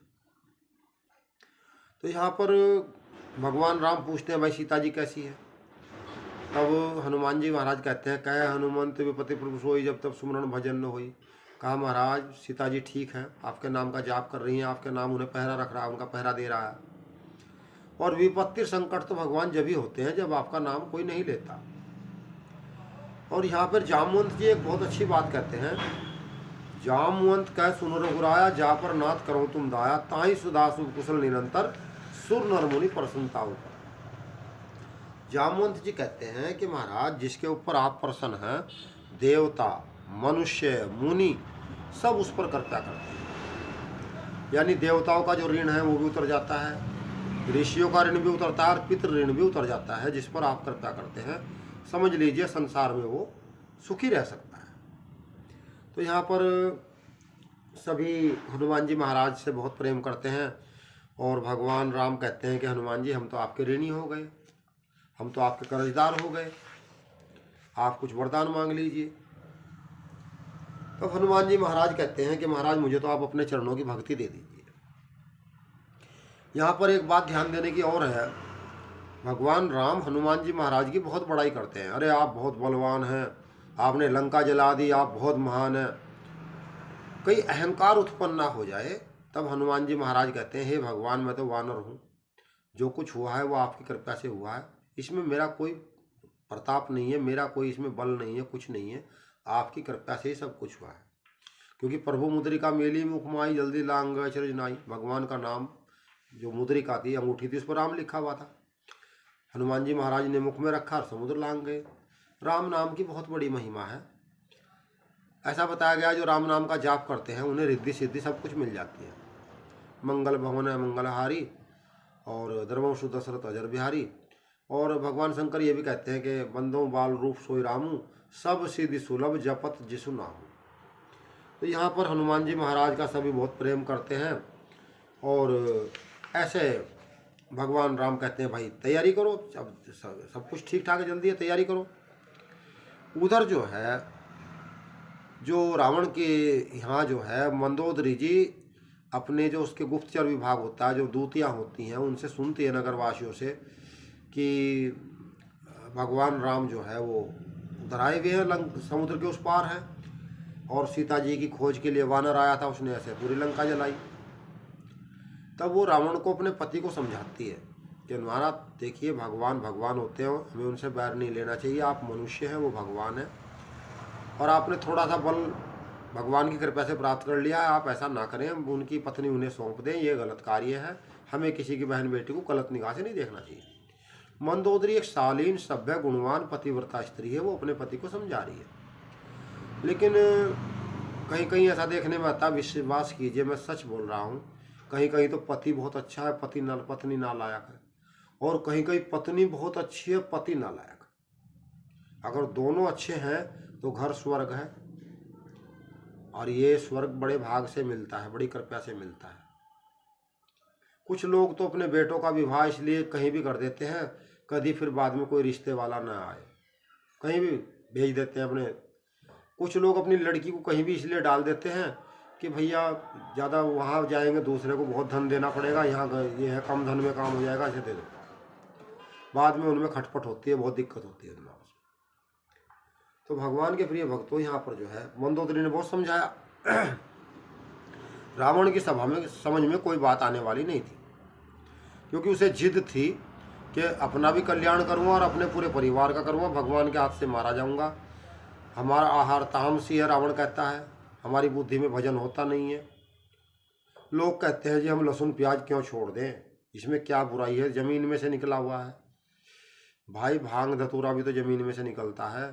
Speaker 1: तो यहाँ पर भगवान राम पूछते हैं भाई सीता जी कैसी है। तब हनुमान जी महाराज कहते हैं, कहे हनुमंत विपति प्रभु सोई जब तब सुमरण भजन न होई। कहा महाराज सीता जी ठीक हैं, आपके नाम का जाप कर रही हैं, आपके नाम उन्हें पहरा रख रहा है, उनका पहरा दे रहा है। और विपत्ति संकट तो भगवान जब ही होते हैं जब आपका नाम कोई नहीं लेता। और यहाँ पर जामवंत जी एक बहुत अच्छी बात कहते हैं, जामवंत कह सुन रघुराया जा पर नाथ करो तुम दाया, ताही सुधा शुभ कुशल निरंतर सुर नर मुनि प्रसन्नता ऊपर। जामवंत जी कहते हैं कि महाराज जिसके ऊपर आप प्रसन्न हैं, देवता मनुष्य मुनि सब उस पर कृपा करते हैं। यानी देवताओं का जो ऋण है वो भी उतर जाता है, ऋषियों का ऋण भी उतरता है और पितृ ऋण भी उतर जाता है। जिस पर आप कृपा करते हैं समझ लीजिए संसार में वो सुखी रह सकता है। तो यहाँ पर सभी हनुमान जी महाराज से बहुत प्रेम करते हैं और भगवान राम कहते हैं कि हनुमान जी हम तो आपके ऋणी हो गए, हम तो आपके कर्जदार हो गए, आप कुछ वरदान मांग लीजिए। तो हनुमान जी महाराज कहते हैं कि महाराज मुझे तो आप अपने चरणों की भक्ति दे दीजिए। यहाँ पर एक बात ध्यान देने की और है, भगवान राम हनुमान जी महाराज की बहुत बड़ाई करते हैं। अरे आप बहुत बलवान हैं, आपने लंका जला दी, आप बहुत महान हैं। कई अहंकार उत्पन्न ना हो जाए तब हनुमान जी महाराज कहते हैं, हे भगवान मैं तो वानर हूँ, जो कुछ हुआ है वो आपकी कृपा से हुआ है, इसमें मेरा कोई प्रताप नहीं है, मेरा कोई इसमें बल नहीं है, कुछ नहीं है, आपकी कृपा से ही सब कुछ हुआ है। क्योंकि प्रभु मुद्रिका मेली मुखमाई जल्दी लांग अचरज नाई, भगवान का नाम जो मुद्रिका थी अंगूठी थी उस पर राम लिखा हुआ था, हनुमान जी महाराज ने मुख में रखा और समुद्र लांग गए। राम नाम की बहुत बड़ी महिमा है। ऐसा बताया गया जो राम नाम का जाप करते हैं उन्हें रिद्धि सिद्धि सब कुछ मिल जाती है। मंगल भवन मंगलहारी और धर्मवशु दशरथ अजर बिहारी। और भगवान शंकर ये भी कहते हैं कि बंदो बाल रूप सोई रामू, सब सिद्धि सुलभ जपत जिसु नामू। तो यहाँ पर हनुमान जी महाराज का सभी बहुत प्रेम करते हैं। और ऐसे भगवान राम कहते हैं भाई तैयारी करो, अब सब कुछ ठीक ठाक है, जल्दी है तैयारी करो। उधर जो है जो रावण के यहाँ जो है मंदोदरी जी अपने जो उसके गुप्तचर विभाग होता है, जो दूतियाँ होती हैं, उनसे सुनती है नगरवासियों से कि भगवान राम जो है वो उधर आए हुए हैं, समुद्र के उस पार हैं, और सीता जी की खोज के लिए वानर आया था, उसने ऐसे पूरी लंका जलाई। तब वो रावण को अपने पति को समझाती है कि महाराज देखिए भगवान भगवान होते हैं, हमें उनसे बैर नहीं लेना चाहिए, आप मनुष्य हैं वो भगवान है, और आपने थोड़ा सा बल भगवान की कृपा से प्राप्त कर लिया है, आप ऐसा ना करें, उनकी पत्नी उन्हें सौंप दें, ये गलत कार्य है, हमें किसी की बहन बेटी को गलत निगाह से नहीं देखना चाहिए। मंदोदरी एक शालीन सभ्य गुणवान पतिव्रता स्त्री है, वो अपने पति को समझा रही है। लेकिन कहीं कहीं ऐसा देखने में आता, विश्वास कीजिए मैं सच बोल रहा हूँ, कहीं कहीं तो पति बहुत अच्छा है, पत्नी नालायक है, और कहीं कहीं पत्नी बहुत अच्छी है, पति नालायक। अगर दोनों अच्छे हैं तो घर स्वर्ग है, और ये स्वर्ग बड़े भाग से मिलता है, बड़ी कृपा से मिलता है। कुछ लोग तो अपने बेटों का विवाह इसलिए कहीं भी कर देते हैं, कभी फिर बाद में कोई रिश्ते वाला ना आए, कहीं भी भेज देते हैं अपने। कुछ लोग अपनी लड़की को कहीं भी इसलिए डाल देते हैं कि भैया ज़्यादा वहाँ जाएंगे दूसरे को बहुत धन देना पड़ेगा, यहाँ ये है कम धन में काम हो जाएगा, ऐसे दे दो। बाद में उनमें खटपट होती है, बहुत दिक्कत होती है दिमाग में। तो भगवान के प्रिय भक्तों, यहाँ पर जो है मंदोदरी ने बहुत समझाया। रावण की सभा में समझ में कोई बात आने वाली नहीं थी, क्योंकि उसे जिद थी कि अपना भी कल्याण करूँगा और अपने पूरे परिवार का करूँगा, भगवान के हाथ से मारा जाऊँगा। हमारा आहार तामसी है, रावण कहता है, हमारी बुद्धि में भजन होता नहीं है। लोग कहते हैं जी हम लहसुन प्याज क्यों छोड़ दें, इसमें क्या बुराई है, ज़मीन में से निकला हुआ है। भाई भांग धतूरा भी तो ज़मीन में से निकलता है,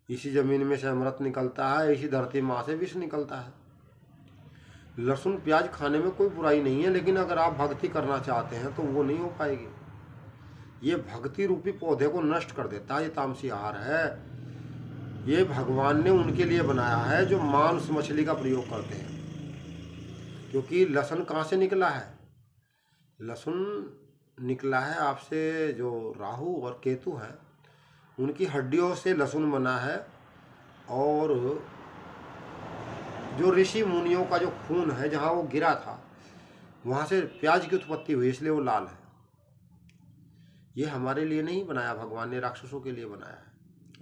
Speaker 1: इसी ज़मीन में से अमृत निकलता है, इसी धरती माँ से विष निकलता है। लहसुन प्याज खाने में कोई बुराई नहीं है, लेकिन अगर आप भक्ति करना चाहते हैं तो वो नहीं हो पाएगी। ये भक्ति रूपी पौधे को नष्ट कर देता है, ये तामसी आहार है। ये भगवान ने उनके लिए बनाया है जो मांस मछली का प्रयोग करते हैं। क्योंकि लहसुन कहाँ से निकला है? लहसुन निकला है आपसे जो राहु और केतु हैं उनकी हड्डियों से लहसुन बना है। और जो ऋषि मुनियों का जो खून है जहाँ वो गिरा था वहाँ से प्याज की उत्पत्ति हुई, इसलिए वो लाल है। ये हमारे लिए नहीं बनाया भगवान ने, राक्षसों के लिए बनाया है।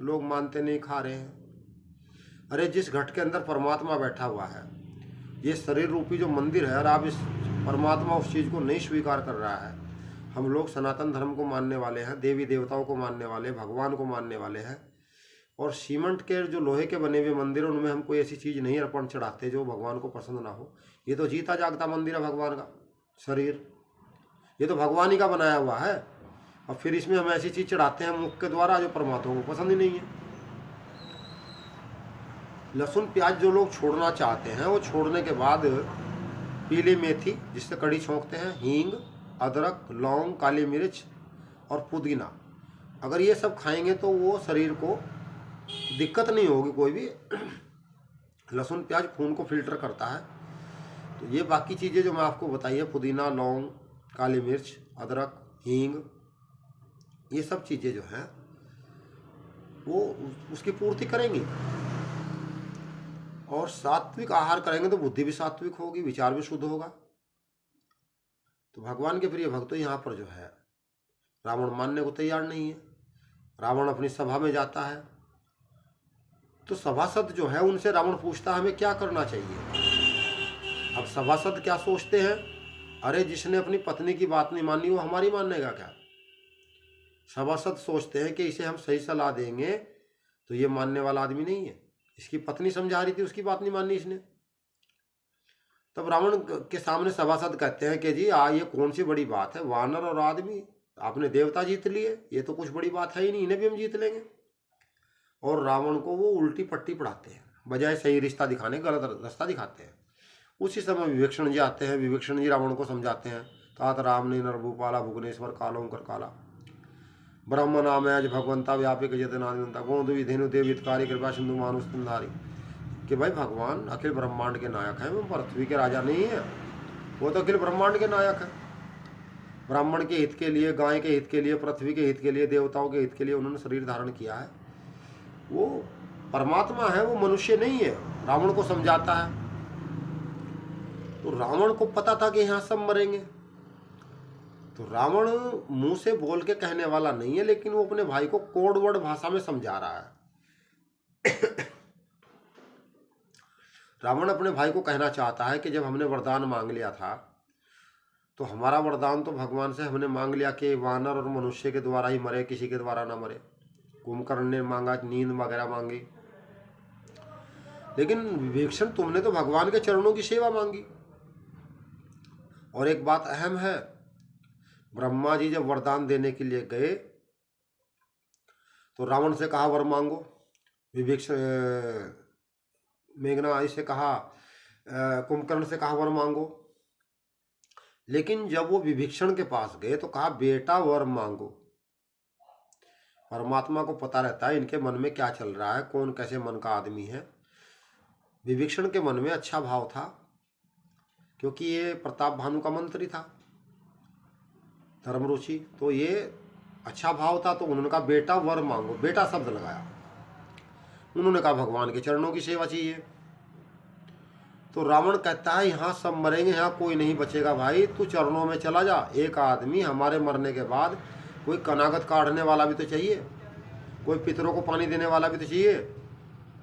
Speaker 1: लोग मानते नहीं, खा रहे हैं। अरे जिस घट के अंदर परमात्मा बैठा हुआ है, ये शरीर रूपी जो मंदिर है, और आप इस परमात्मा उस चीज़ को नहीं स्वीकार कर रहा है। हम लोग सनातन धर्म को मानने वाले हैं, देवी देवताओं को मानने वाले, भगवान को मानने वाले हैं। और सीमेंट के जो लोहे के बने हुए मंदिर हैं उनमें हम कोई ऐसी चीज़ नहीं अर्पण चढ़ाते जो भगवान को पसंद ना हो। ये तो जीता जागता मंदिर है भगवान का शरीर, ये तो भगवान ही का बनाया हुआ है। और फिर इसमें हम ऐसी चीज़ चढ़ाते हैं मुख के द्वारा जो परमात्मा को पसंद ही नहीं है। लहसुन प्याज जो लोग छोड़ना चाहते हैं वो छोड़ने के बाद पीली मेथी जिससे कड़ी छोंकते हैं, हींग, अदरक, लौंग, काली मिर्च और पुदीना, अगर ये सब खाएंगे तो वो शरीर को दिक्कत नहीं होगी कोई भी। लहसुन प्याज खून को फिल्टर करता है। तो ये बाकी चीज़ें जो मैं आपको बताई है, पुदीना, लौंग, काली मिर्च, अदरक, हींग, ये सब चीज़ें जो हैं वो उसकी पूर्ति करेंगी। और सात्विक आहार करेंगे तो बुद्धि भी सात्विक होगी, विचार भी शुद्ध होगा। तो भगवान के प्रिय भक्तों, यहाँ पर जो है रावण मानने को तैयार नहीं है। रावण अपनी सभा में जाता है तो सभासद जो है उनसे रावण पूछता है हमें क्या करना चाहिए। अब सभासद क्या सोचते हैं, अरे जिसने अपनी पत्नी की बात नहीं मानी वो हमारी मानेगा क्या। सभासद सोचते हैं कि इसे हम सही सलाह देंगे तो ये मानने वाला आदमी नहीं है। इसकी पत्नी समझा रही थी, उसकी बात नहीं मानी इसने। तब रावण के सामने सभासद कहते हैं कि जी ये कौन सी बड़ी बात है, वानर और आदमी, आपने देवता जीत लिए, ये तो कुछ बड़ी बात है ही नहीं, इन्हें भी हम जीत लेंगे। और रावण को वो उल्टी पट्टी पढ़ाते हैं, बजाय सही रिश्ता दिखाने गलत रास्ता दिखाते हैं। उसी समय विभीषण जी आते हैं। विभीषण जी रावण को समझाते हैं, तात राम ने नरभूपाला भुवनेश्वर कालों कर काला, ब्रह्म नाम आज भगवंता व्यापिक जतनादिता गोंद विधेनु देव हितकारी कृपा सिंधु मानुष तुमधारी। कि भाई भगवान अखिल ब्रह्मांड के नायक हैं, वो पृथ्वी के राजा नहीं है, वो तो अखिल ब्रह्मांड के नायक है। ब्राह्मण के हित के लिए, गाय के हित के लिए, पृथ्वी के हित के लिए, देवताओं के हित के लिए उन्होंने शरीर धारण किया है। वो परमात्मा है, वो मनुष्य नहीं है। रावण को समझाता है। तो रावण को पता था कि यहाँ सब मरेंगे। तो रावण मुंह से बोल के कहने वाला नहीं है, लेकिन वो अपने भाई को कोड वर्ड भाषा में समझा रहा है। रावण अपने भाई को कहना चाहता है कि जब हमने वरदान मांग लिया था तो हमारा वरदान तो भगवान से हमने मांग लिया कि वानर और मनुष्य के द्वारा ही मरे, किसी के द्वारा ना मरे। कुंभकर्ण ने मांगा, नींद वगैरह मांगी, लेकिन विभीषण तुमने तो भगवान के चरणों की सेवा मांगी। और एक बात अहम है, ब्रह्मा जी जब वरदान देने के लिए गए तो रावण से कहा वर मांगो, विभीषण मेघनाद से कहा, कुंभकर्ण से कहा वर मांगो। लेकिन जब वो विभीषण के पास गए तो कहा बेटा वर मांगो। परमात्मा को पता रहता है इनके मन में क्या चल रहा है, कौन कैसे मन का आदमी है। विभीषण के मन में अच्छा भाव था, क्योंकि ये प्रताप भानु का मंत्री था, धर्मरुचि, तो ये अच्छा भाव था। तो उन्होंने कहा बेटा वर मांगो, बेटा शब्द लगाया। उन्होंने कहा भगवान के चरणों की सेवा चाहिए। तो रावण कहता है यहाँ सब मरेंगे, यहाँ कोई नहीं बचेगा भाई, तू चरणों में चला जा। एक आदमी हमारे मरने के बाद कोई कनागत काटने वाला भी तो चाहिए, कोई पितरों को पानी देने वाला भी तो चाहिए।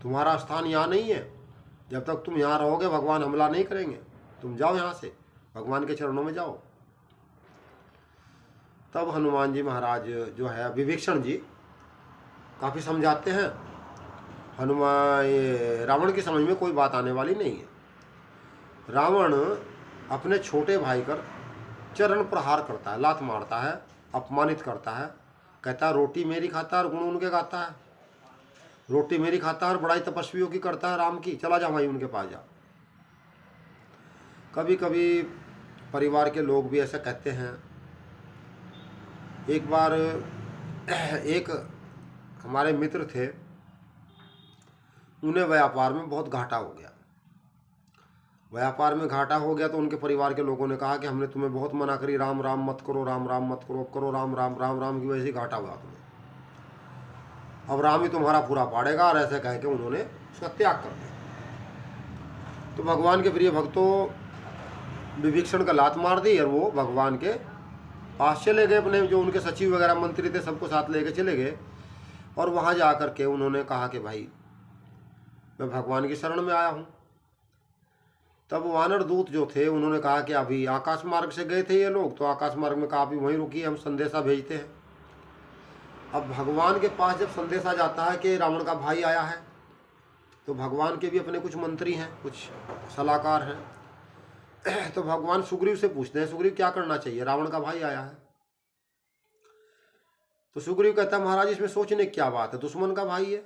Speaker 1: तुम्हारा स्थान यहाँ नहीं है, जब तक तुम यहाँ रहोगे भगवान हमला नहीं करेंगे, तुम जाओ यहाँ से, भगवान के चरणों में जाओ। तब हनुमान जी महाराज जो है, विभीषण जी काफ़ी समझाते हैं। रावण की समझ में कोई बात आने वाली नहीं है। रावण अपने छोटे भाई कर चरण प्रहार करता है, लात मारता है, अपमानित करता है, कहता है रोटी मेरी खाता है और गुण उनके गाता है। रोटी मेरी खाता है और बड़ाई तपस्वियों की करता है राम की, चला जा भाई उनके पास जा। कभी कभी परिवार के लोग भी ऐसा कहते हैं। एक बार एक हमारे मित्र थे, उन्हें व्यापार में बहुत घाटा हो गया। व्यापार में घाटा हो गया तो उनके परिवार के लोगों ने कहा कि हमने तुम्हें बहुत मना करी, राम राम मत करो, राम राम मत करो, अब करो राम राम, राम राम की वजह से घाटा हुआ तुम्हें, अब राम ही तुम्हारा पूरा पाड़ेगा। और ऐसे कह के उन्होंने उसका त्याग कर दिया। तो भगवान के प्रिय भक्तों, विभीषण का लात मार दी और वो भगवान के पास चले गए। अपने जो उनके सचिव वगैरह मंत्री थे सबको साथ लेके चले गए और वहाँ जा कर के उन्होंने कहा कि भाई मैं भगवान की शरण में आया हूँ। तब वानर दूत जो थे उन्होंने कहा कि अभी आकाश मार्ग से गए थे ये लोग, तो आकाश मार्ग में कहा अभी वहीं रुकिए, हम संदेशा भेजते हैं। अब भगवान के पास जब संदेशा जाता है कि रावण का भाई आया है, तो भगवान के भी अपने कुछ मंत्री हैं, कुछ सलाहकार हैं। तो भगवान सुग्रीव से पूछते हैं, सुग्रीव क्या करना चाहिए, रावण का भाई आया है। तो सुग्रीव कहता है महाराज इसमें सोचने की क्या बात है, दुश्मन का भाई है,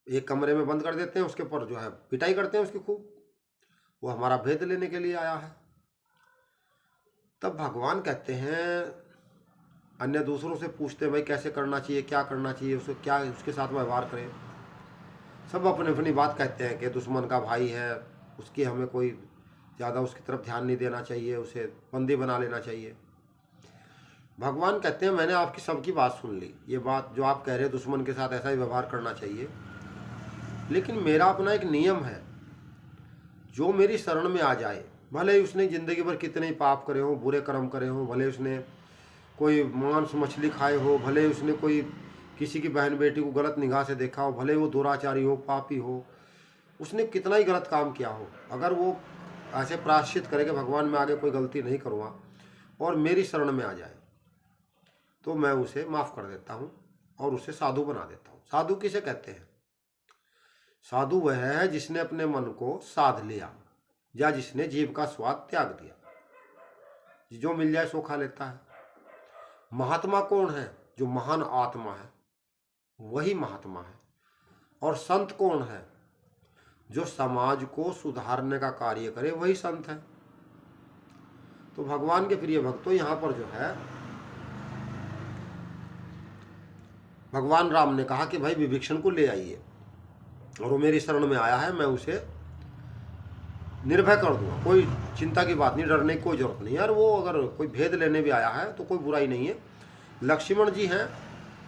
Speaker 1: एक कमरे में बंद कर देते हैं, उसके ऊपर जो है पिटाई करते हैं उसकी खूब, वो हमारा भेद लेने के लिए आया है। तब भगवान कहते हैं, अन्य दूसरों से पूछते हैं भाई कैसे करना चाहिए, क्या करना चाहिए, उसको क्या उसके साथ व्यवहार करें। सब अपनी अपनी बात कहते हैं कि दुश्मन का भाई है, उसकी हमें कोई ज़्यादा उसकी तरफ ध्यान नहीं देना चाहिए, उसे बंदी बना लेना चाहिए। भगवान कहते हैं मैंने आपकी सबकी बात सुन ली, ये बात जो आप कह रहे हैं दुश्मन के साथ ऐसा ही व्यवहार करना चाहिए, लेकिन मेरा अपना एक नियम है, जो मेरी शरण में आ जाए, भले ही उसने ज़िंदगी भर कितने ही पाप करे हो, बुरे कर्म करे हो, भले उसने कोई मांस मछली खाए हो, भले उसने कोई किसी की बहन बेटी को गलत निगाह से देखा हो, भले वो दुराचारी हो, पापी हो, उसने कितना ही गलत काम किया हो, अगर वो ऐसे प्रायश्चित करे कि भगवान मैं आगे कोई गलती नहीं करूँगा और मेरी शरण में आ जाए, तो मैं उसे माफ़ कर देता हूँ और उसे साधु बना देता हूँ। साधु किसे कहते हैं? साधु वह है जिसने अपने मन को साध लिया या जिसने जीव का स्वाद त्याग दिया, जो मिल जाए सो खा लेता है। महात्मा कौन है? जो महान आत्मा है वही महात्मा है। और संत कौन है? जो समाज को सुधारने का कार्य करे वही संत है। तो भगवान के प्रिय भक्तों, यहाँ पर जो है भगवान राम ने कहा कि भाई विभीषण को ले आइए, और वो मेरी शरण में आया है, मैं उसे निर्भय कर दूंगा, कोई चिंता की बात नहीं, डरने की कोई जरूरत नहीं। यार वो अगर कोई भेद लेने भी आया है तो कोई बुराई नहीं है। लक्ष्मण जी हैं,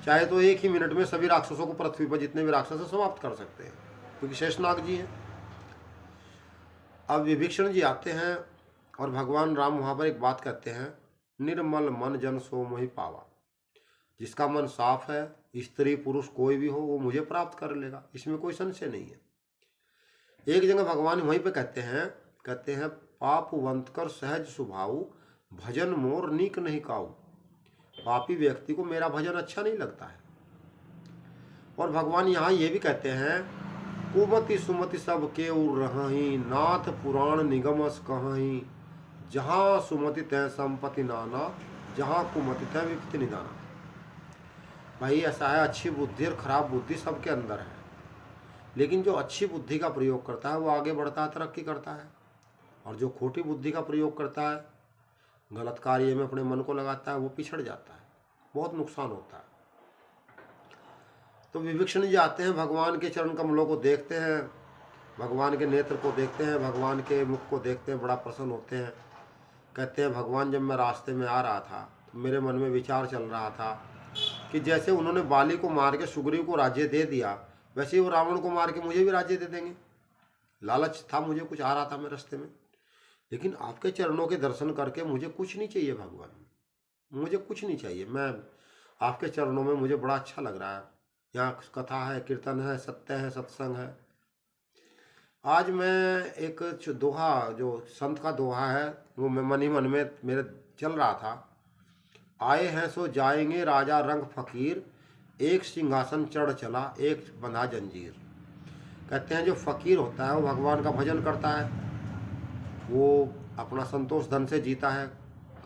Speaker 1: चाहे तो एक ही मिनट में सभी राक्षसों को पृथ्वी पर जितने भी राक्षस हैं समाप्त कर सकते हैं, क्योंकि शेषनाग जी हैं। अब विभीषण जी आते हैं और भगवान राम वहाँ पर एक बात कहते हैं, निर्मल मन जन सो मोहि पावा। जिसका मन साफ है, स्त्री पुरुष कोई भी हो, वो मुझे प्राप्त कर लेगा, इसमें कोई संशय नहीं है। एक जगह भगवान वहीं पे कहते हैं पापवंत कर सहज स्वभाव, भजन मोर नीक नहीं काऊ। पापी व्यक्ति को मेरा भजन अच्छा नहीं लगता है। और भगवान यहाँ ये भी कहते हैं, कुमति सुमति सब के उर रही, नाथ पुराण निगमस कहीं। जहाँ सुमति तय संपत्ति नाना, जहाँ कुमति तय विपत्ति निदाना। भाई ऐसा है, अच्छी बुद्धि और खराब बुद्धि सबके अंदर है, लेकिन जो अच्छी बुद्धि का प्रयोग करता है वो आगे बढ़ता है, तरक्की करता है, और जो खोटी बुद्धि का प्रयोग करता है, गलत कार्य में अपने मन को लगाता है, वो पिछड़ जाता है, बहुत नुकसान होता है। तो विभीषण जी आते हैं, भगवान के चरण कमलों को देखते हैं, भगवान के नेत्र को देखते हैं, भगवान के मुख को देखते हैं, बड़ा प्रसन्न होते हैं। कहते हैं भगवान जब मैं रास्ते में आ रहा था तो मेरे मन में विचार चल रहा था कि जैसे उन्होंने बाली को मार के सुग्रीव को राज्य दे दिया, वैसे ही वो रावण को मार के मुझे भी राज्य दे देंगे। लालच था मुझे, कुछ आ रहा था मेरे रास्ते में, लेकिन आपके चरणों के दर्शन करके मुझे कुछ नहीं चाहिए भगवान, मुझे कुछ नहीं चाहिए। मैं आपके चरणों में मुझे बड़ा अच्छा लग रहा है, यहाँ कथा है, कीर्तन है, सत्य है, सत्संग है। आज मैं एक दोहा, जो संत का दोहा है, वो मैं मन ही मन में मेरे चल रहा था। आए हैं सो जाएंगे राजा रंग फकीर, एक सिंहासन चढ़ चला एक बंधा जंजीर। कहते हैं जो फकीर होता है वो भगवान का भजन करता है, वो अपना संतोष धन से जीता है,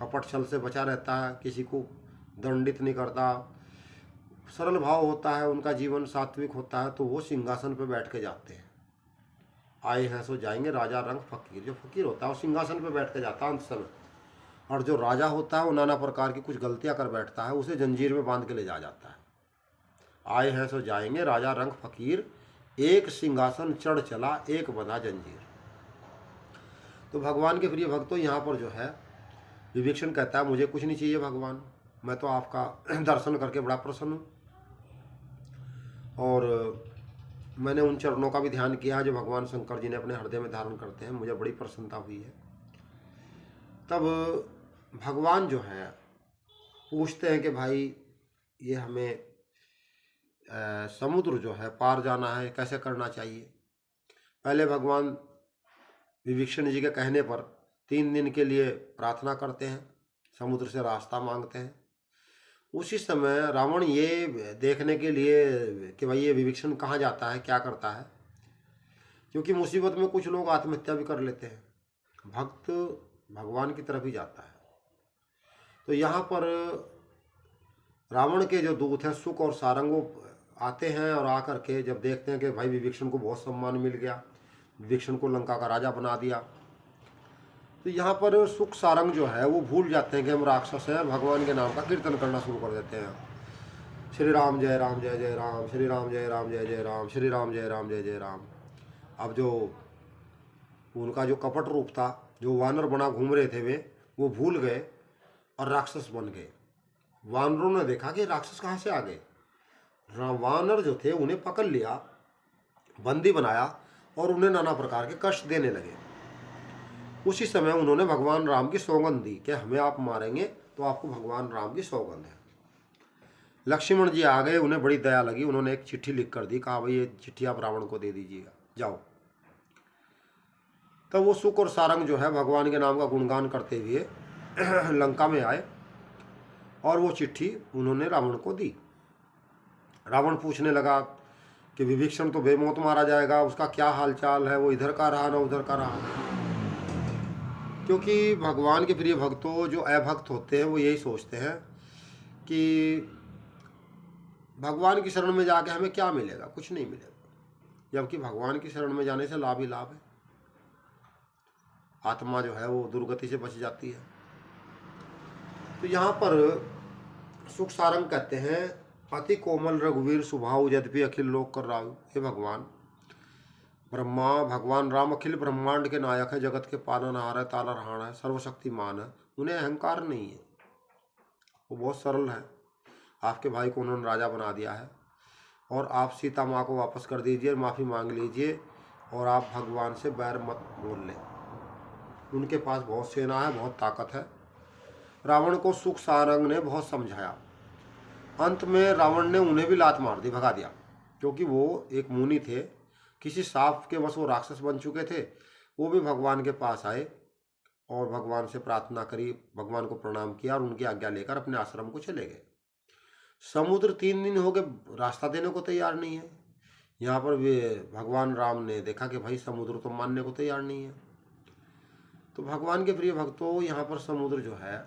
Speaker 1: कपट छल से बचा रहता है, किसी को दंडित नहीं करता, सरल भाव होता है, उनका जीवन सात्विक होता है, तो वो सिंहासन पर बैठ के जाते हैं। आए हैं सो जाएंगे राजा रंग फकीर। जो फकीर होता है वो सिंहासन पर बैठ के जाता है अंत समय, और जो राजा होता है वो नाना प्रकार की कुछ गलतियां कर बैठता है, उसे जंजीर में बांध के ले जाता है। आए हैं सो जाएंगे राजा रंग फकीर, एक सिंहासन चढ़ चला, एक बंधा जंजीर। तो भगवान के प्रिय भक्तों, यहाँ पर जो है विभीषण कहता है मुझे कुछ नहीं चाहिए भगवान, मैं तो आपका दर्शन करके बड़ा प्रसन्न हूँ, और मैंने उन चरणों का भी ध्यान किया जो भगवान शंकर जी ने अपने हृदय में धारण करते हैं, मुझे बड़ी प्रसन्नता हुई है। तब भगवान जो है पूछते हैं कि भाई ये हमें समुद्र जो है पार जाना है, कैसे करना चाहिए। पहले भगवान विभीषण जी के कहने पर 3 दिन के लिए प्रार्थना करते हैं, समुद्र से रास्ता मांगते हैं। उसी समय रावण ये देखने के लिए कि भाई ये विभीषण कहाँ जाता है, क्या करता है, क्योंकि मुसीबत में कुछ लोग आत्महत्या भी कर लेते हैं, भक्त भगवान की तरफ ही जाता है। तो यहाँ पर रावण के जो दूत हैं सुक और सारंग वो आते हैं, और आकर के जब देखते हैं कि भाई विभीषण को बहुत सम्मान मिल गया, विभीषण को लंका का राजा बना दिया, तो यहाँ पर सुख सारंग जो है वो भूल जाते हैं कि हम राक्षस हैं, भगवान के नाम का कीर्तन करना शुरू कर देते हैं। श्री राम जय राम जय जय राम, श्री राम जय राम जय जय राम, श्री राम जय राम जय जय राम। अब जो उनका जो कपट रूप था, जो वानर बना घूम रहे थे वे, वो भूल गए और राक्षस बन गए। वानरों ने देखा कि राक्षस कहाँ से आ गए। वानर जो थे उन्हें पकड़ लिया, बंदी बनाया और उन्हें नाना प्रकार के कष्ट देने लगे। उसी समय उन्होंने भगवान राम की सौगंध दी कि हमें आप मारेंगे तो आपको भगवान राम की सौगंध है। लक्ष्मण जी आ गए, उन्हें बड़ी दया लगी, उन्होंने एक चिट्ठी लिख कर दी, कहा भाई ये चिट्ठी आप रावण को दे दीजिएगा, जाओ। तब वो सुक और सारंग जो है भगवान के नाम का गुणगान करते हुए लंका में आए और वो चिट्ठी उन्होंने रावण को दी। रावण पूछने लगा कि विभीषण तो बेमौत मारा जाएगा, उसका क्या हालचाल है, वो इधर का रहा ना उधर का रहा। क्योंकि भगवान के प्रिय भक्तों, जो अभक्त होते हैं वो यही सोचते हैं कि भगवान की शरण में जाके हमें क्या मिलेगा, कुछ नहीं मिलेगा, जबकि भगवान की शरण में जाने से लाभ ही लाभ है। आत्मा जो है वो दुर्गति से बच जाती है। तो यहाँ पर सुख सारंग कहते हैं अति कोमल रघुवीर स्वभाव यद्यपि अखिल लोक कर राहु। हे भगवान, भगवान राम अखिल ब्रह्मांड के नायक है, जगत के पालनहार है, तालरहार है, सर्वशक्तिमान है, उन्हें अहंकार नहीं है, वो बहुत सरल है। आपके भाई को उन्होंने राजा बना दिया है और आप सीता माँ को वापस कर दीजिए, माफ़ी मांग लीजिए और आप भगवान से बैर मत बोल लें। उनके पास बहुत सेना है, बहुत ताकत है। रावण को सुख सारंग ने बहुत समझाया। अंत में रावण ने उन्हें भी लात मार दी, भगा दिया, क्योंकि वो एक मुनि थे, किसी साप के वश वो राक्षस बन चुके थे। वो भी भगवान के पास आए और भगवान से प्रार्थना करी, भगवान को प्रणाम किया और उनकी आज्ञा लेकर अपने आश्रम को चले गए। समुद्र 3 दिन हो गए, रास्ता देने को तैयार नहीं है। यहाँ पर भी भगवान राम ने देखा कि भाई समुद्र तो मानने को तैयार नहीं है। तो भगवान के प्रिय भक्तों, यहाँ पर समुद्र जो है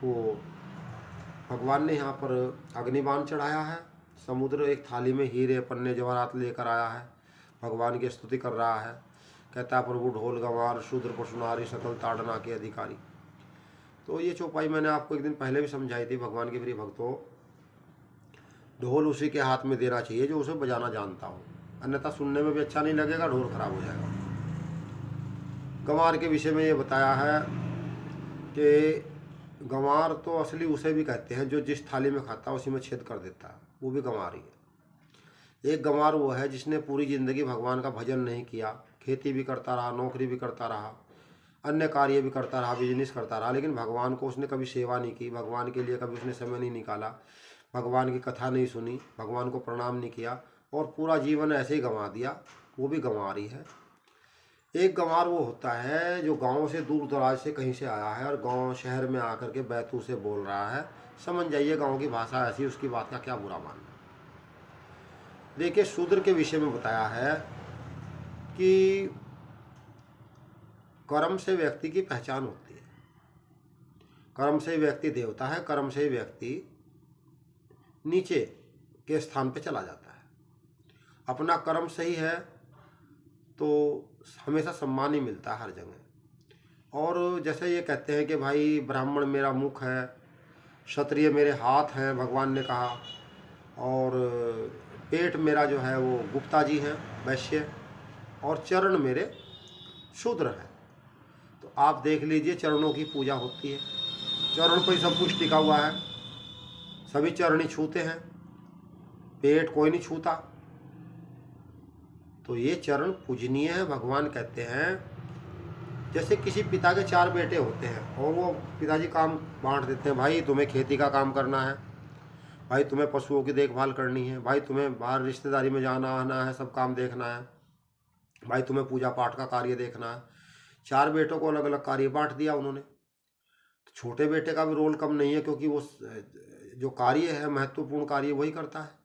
Speaker 1: वो भगवान ने यहाँ पर अग्निबाण चढ़ाया है। समुद्र एक थाली में हीरे पन्ने जवाहरात लेकर आया है, भगवान की स्तुति कर रहा है। कहता है प्रभु ढोल गंवार शूद्र पशुनारी सकल ताड़ना के अधिकारी। तो ये चौपाई मैंने आपको एक दिन पहले भी समझाई थी। भगवान के प्रिय भक्तों, ढोल उसी के हाथ में देना चाहिए जो उसे बजाना जानता हो, अन्यथा सुनने में भी अच्छा नहीं लगेगा, ढोल खराब हो जाएगा। गंवार के विषय में ये बताया है कि गंवार तो असली उसे भी कहते हैं जो जिस थाली में खाता है उसी में छेद कर देता है, वो भी गंवार ही है। एक गंवार वो है जिसने पूरी ज़िंदगी भगवान का भजन नहीं किया, खेती भी करता रहा, नौकरी भी करता रहा, अन्य कार्य भी करता रहा, बिजनेस करता रहा, लेकिन भगवान को उसने कभी सेवा नहीं की, भगवान के लिए कभी उसने समय नहीं निकाला, भगवान की कथा नहीं सुनी, भगवान को प्रणाम नहीं किया और पूरा जीवन ऐसे ही गंवा दिया, वो भी गंवार ही है। एक गंवार वो होता है जो गांव से दूर दराज से कहीं से आया है और गांव शहर में आकर के बैतू से बोल रहा है। समझ जाइए गांव की भाषा ऐसी, उसकी बात का क्या बुरा मानना। देखिए, शूद्र के विषय में बताया है कि कर्म से व्यक्ति की पहचान होती है। कर्म से व्यक्ति देवता है, कर्म से व्यक्ति नीचे के स्थान पे चला जाता है। अपना कर्म सही है तो हमेशा सम्मान ही मिलता है हर जगह। और जैसे ये कहते हैं कि भाई ब्राह्मण मेरा मुख है, क्षत्रिय मेरे हाथ हैं, भगवान ने कहा, और पेट मेरा जो है वो गुप्ता जी हैं, वैश्य, और चरण मेरे शूद्र हैं। तो आप देख लीजिए, चरणों की पूजा होती है, चरण पर ही सब कुछ टिका हुआ है, सभी चरण ही छूते हैं, पेट कोई नहीं छूता। तो ये चरण पूजनीय है। भगवान कहते हैं जैसे किसी पिता के 4 बेटे होते हैं और वो पिताजी काम बांट देते हैं, भाई तुम्हें खेती का काम करना है, भाई तुम्हें पशुओं की देखभाल करनी है, भाई तुम्हें बाहर रिश्तेदारी में जाना आना है, सब काम देखना है, भाई तुम्हें पूजा पाठ का कार्य देखना है। 4 बेटों को अलग अलग कार्य बांट दिया उन्होंने। तो छोटे बेटे का भी रोल कम नहीं है, क्योंकि वो जो कार्य है, महत्वपूर्ण कार्य वही करता है।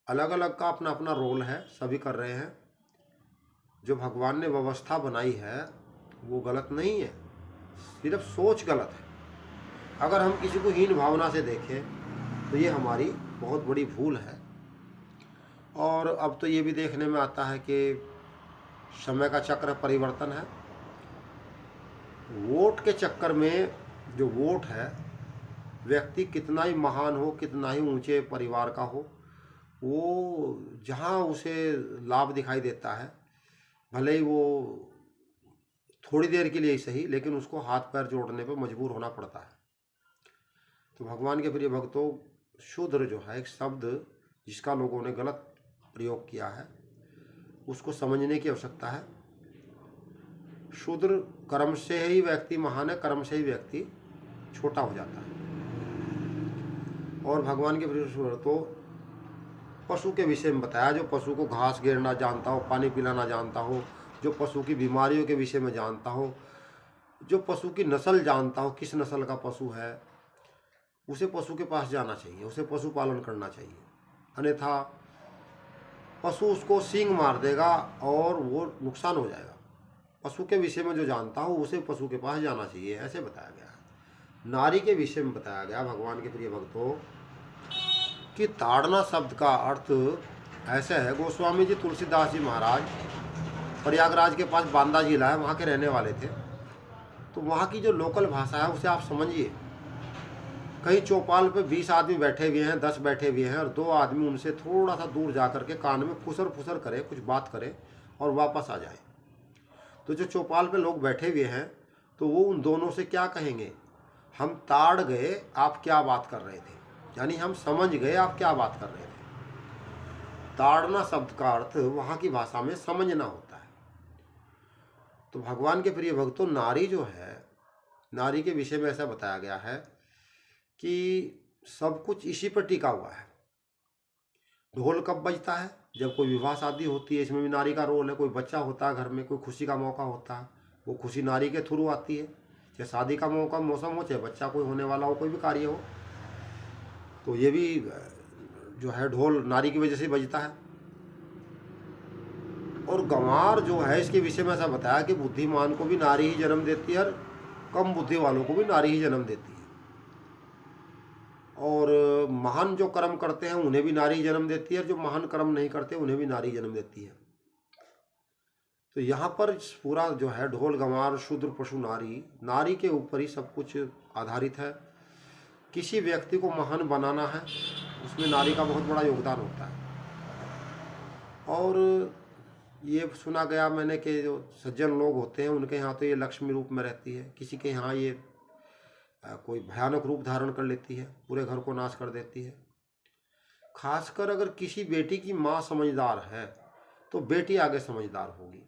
Speaker 1: अलग अलग का अपना अपना रोल है, सभी कर रहे हैं। जो भगवान ने व्यवस्था बनाई है वो गलत नहीं है, सिर्फ सोच गलत है। अगर हम किसी को हीन भावना से देखें तो ये हमारी बहुत बड़ी भूल है। और अब तो ये भी देखने में आता है कि समय का चक्र परिवर्तन है। वोट के चक्कर में जो वोट है, व्यक्ति कितना ही महान हो, कितना ही ऊंचे परिवार का हो, वो जहाँ उसे लाभ दिखाई देता है, भले ही वो थोड़ी देर के लिए ही सही, लेकिन उसको हाथ पैर जोड़ने पर मजबूर होना पड़ता है। तो भगवान के प्रिय भक्तों, शूद्र जो है एक शब्द जिसका लोगों ने गलत प्रयोग किया है, उसको समझने की आवश्यकता है। शूद्र कर्म से ही व्यक्ति महान है, कर्म से ही व्यक्ति छोटा हो जाता है। और भगवान के प्रिय तो पशु के विषय में बताया, जो पशु को घास घेरना जानता हो, पानी पिलाना जानता हो, जो पशु की बीमारियों के विषय में जानता हो, जो पशु की नस्ल जानता हो, किस नस्ल का पशु है, उसे पशु के पास जाना चाहिए, उसे पशुपालन करना चाहिए। अन्यथा पशु उसको सींग मार देगा और वो नुकसान हो जाएगा। पशु के विषय में जो जानता हो उसे पशु के पास जाना चाहिए, ऐसे बताया गया है। नारी के विषय में बताया गया भगवान के प्रिय भक्तों कि ताड़ना शब्द का अर्थ ऐसे है। गोस्वामी जी तुलसीदास जी महाराज प्रयागराज के पास बांदा जिला है, वहाँ के रहने वाले थे। तो वहाँ की जो लोकल भाषा है उसे आप समझिए। कहीं चौपाल पे 20 आदमी बैठे हुए हैं, 10 बैठे हुए हैं, और 2 आदमी उनसे थोड़ा सा दूर जा करके कान में फुसर फुसर करे, कुछ बात करे और वापस आ जाए। तो जो चौपाल पे लोग बैठे हुए हैं तो वो उन दोनों से क्या कहेंगे, हम ताड़ गए आप क्या बात कर रहे थे, यानी हम समझ गए आप क्या बात कर रहे थे। ताड़ना शब्द का अर्थ वहाँ की भाषा में समझना होता है। तो भगवान के प्रिय भक्तों, नारी जो है, नारी के विषय में ऐसा बताया गया है कि सब कुछ इसी पर टिका हुआ है। ढोल कब बजता है, जब कोई विवाह शादी होती है, इसमें भी नारी का रोल है। कोई बच्चा होता है घर में, कोई खुशी का मौका होता है, वो खुशी नारी के थ्रू आती है। चाहे शादी का मौका मौसम हो, चाहे बच्चा कोई होने वाला हो, कोई भी कार्य हो, तो ये भी जो है ढोल नारी की वजह से बजता है। और गंवार जो है, इसके विषय में ऐसा बताया कि बुद्धिमान को भी नारी ही जन्म देती है और कम बुद्धि वालों को भी नारी ही जन्म देती है। और महान जो कर्म करते हैं उन्हें भी नारी जन्म देती है, और जो महान कर्म नहीं करते उन्हें भी नारी जन्म देती है। तो यहाँ पर पूरा जो है ढोल गंवार शूद्र पशु नारी, नारी के ऊपर ही सब कुछ आधारित है। किसी व्यक्ति को महान बनाना है, उसमें नारी का बहुत बड़ा योगदान होता है। और ये सुना गया मैंने कि जो सज्जन लोग होते हैं उनके यहाँ तो ये लक्ष्मी रूप में रहती है, किसी के यहाँ ये कोई भयानक रूप धारण कर लेती है, पूरे घर को नाश कर देती है। खासकर अगर किसी बेटी की माँ समझदार है तो बेटी आगे समझदार होगी।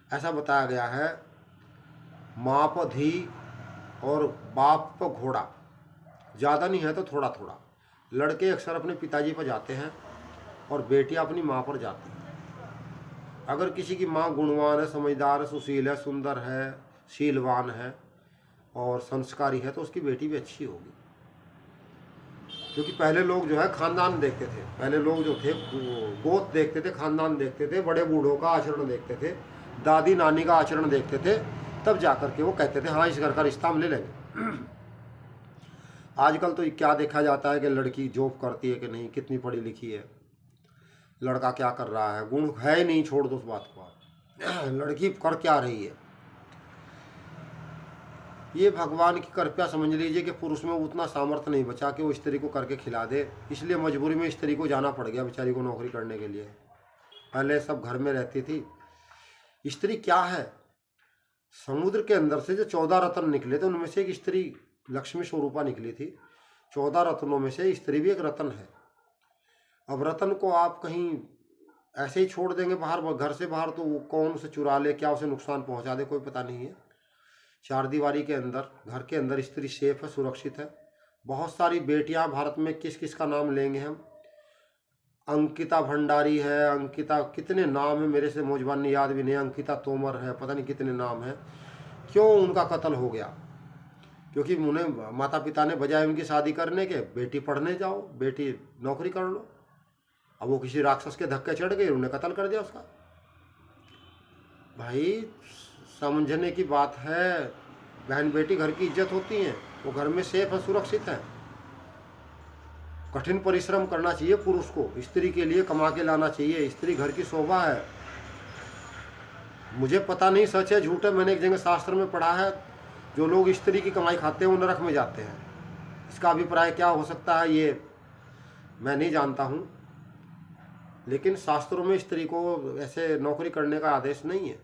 Speaker 1: ऐसा बताया गया है, माँ पर धी और बाप पर घोड़ा, ज़्यादा नहीं है तो थोड़ा थोड़ा। लड़के अक्सर अपने पिताजी पर जाते हैं और बेटियां अपनी माँ पर जाती हैं। अगर किसी की माँ गुणवान है, समझदार है, सुशील है, सुंदर है, शीलवान है और संस्कारी है, तो उसकी बेटी भी अच्छी होगी। क्योंकि पहले लोग जो है खानदान देखते थे, पहले लोग जो थे गोत देखते थे, खानदान देखते थे, बड़े बूढ़ों का आचरण देखते थे, दादी नानी का आचरण देखते थे, तब जाकर के वो कहते थे हाँ इस घर का रिश्ता हम ले लेंगे। आजकल तो क्या देखा जाता है कि लड़की जॉब करती है कि नहीं, कितनी पढ़ी लिखी है, लड़का क्या कर रहा है, गुण है ही नहीं, छोड़ दो उस बात को। लड़की कर क्या रही है। ये भगवान की कृपया समझ लीजिए कि पुरुष में उतना सामर्थ्य नहीं बचा कि वो स्त्री को करके खिला दे, इसलिए मजबूरी में स्त्री को जाना पड़ गया बेचारी को नौकरी करने के लिए। पहले सब घर में रहती थी। स्त्री क्या है, समुद्र के अंदर से जो 14 रत्न निकले थे उनमें से एक स्त्री लक्ष्मी स्वरूपा निकली थी। 14 रत्नों में से स्त्री भी एक रत्न है। अब रत्न को आप कहीं ऐसे ही छोड़ देंगे बाहर, घर से बाहर, तो वो कौन उसे चुरा ले, क्या उसे नुकसान पहुंचा दे, कोई पता नहीं है। चार दीवारी के अंदर, घर के अंदर स्त्री सेफ है, सुरक्षित है। बहुत सारी बेटियां भारत में, किस किस का नाम लेंगे हम, अंकिता भंडारी है, अंकिता, कितने नाम है, मेरे से मौजवानी याद भी नहीं, अंकिता तोमर है, पता नहीं कितने नाम है। क्यों उनका कत्ल हो गया? क्योंकि उन्हें माता पिता ने बजाय उनकी शादी करने के, बेटी पढ़ने जाओ, बेटी नौकरी कर लो। अब वो किसी राक्षस के धक्के चढ़ गई, उन्हें कत्ल कर दिया उसका। भाई समझने की बात है, बहन बेटी घर की इज्जत होती है, वो घर में सेफ है, सुरक्षित है। कठिन परिश्रम करना चाहिए पुरुष को, स्त्री के लिए कमा के लाना चाहिए। स्त्री घर की शोभा है। मुझे पता नहीं सच है झूठ है, मैंने एक जगह शास्त्र में पढ़ा है, जो लोग स्त्री की कमाई खाते हैं वो नरक में जाते हैं। इसका अभिप्राय क्या हो सकता है ये मैं नहीं जानता हूँ, लेकिन शास्त्रों में स्त्री को ऐसे नौकरी करने का आदेश नहीं है।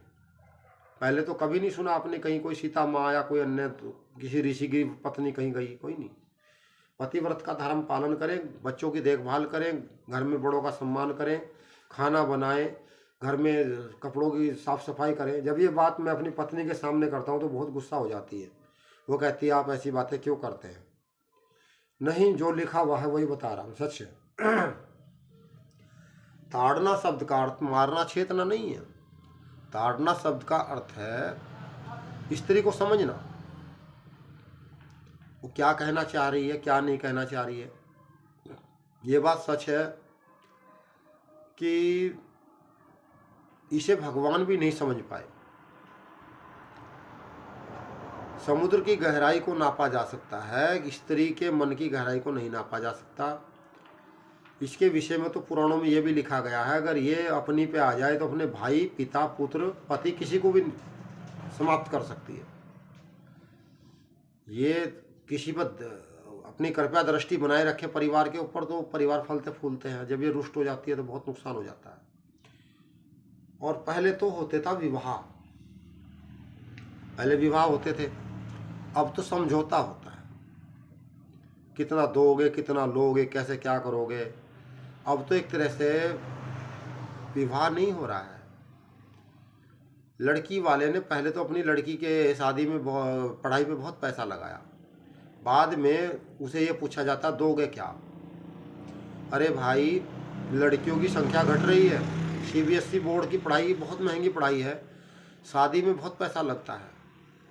Speaker 1: पहले तो कभी नहीं सुना आपने कहीं कोई सीता माँ या कोई अन्य किसी ऋषि की पत्नी कहीं गई, कोई नहीं। पतिव्रत का धर्म पालन करें, बच्चों की देखभाल करें, घर में बड़ों का सम्मान करें, खाना बनाएं, घर में कपड़ों की साफ सफाई करें। जब ये बात मैं अपनी पत्नी के सामने करता हूँ तो बहुत गुस्सा हो जाती है। वो कहती है आप ऐसी बातें क्यों करते हैं? नहीं, जो लिखा हुआ है वही बता रहा हूँ, सच है। ताड़ना शब्द का अर्थ मारना छेदना नहीं है। ताड़ना शब्द का अर्थ है स्त्री को समझना, वो क्या कहना चाह रही है, क्या नहीं कहना चाह रही है। ये बात सच है कि इसे भगवान भी नहीं समझ पाए। समुद्र की गहराई को नापा जा सकता है, स्त्री के मन की गहराई को नहीं नापा जा सकता। इसके विषय में तो पुराणों में ये भी लिखा गया है, अगर ये अपनी पे आ जाए तो अपने भाई, पिता, पुत्र, पति, किसी को भी समाप्त कर सकती है। ये किसी पर अपनी कृपया दृष्टि बनाए रखे परिवार के ऊपर तो परिवार फलते फूलते हैं। जब ये रुष्ट हो जाती है तो बहुत नुकसान हो जाता है। और पहले तो होते था विवाह, पहले विवाह होते थे, अब तो समझौता होता है। कितना दोगे, कितना लोगे, कैसे क्या करोगे। अब तो एक तरह से विवाह नहीं हो रहा है। लड़की वाले ने पहले तो अपनी लड़की के शादी में पढ़ाई पे बहुत पैसा लगाया, बाद में उसे ये पूछा जाता दोगे क्या? अरे भाई, लड़कियों की संख्या घट रही है, सीबीएसई बोर्ड की पढ़ाई बहुत महंगी पढ़ाई है, शादी में बहुत पैसा लगता है।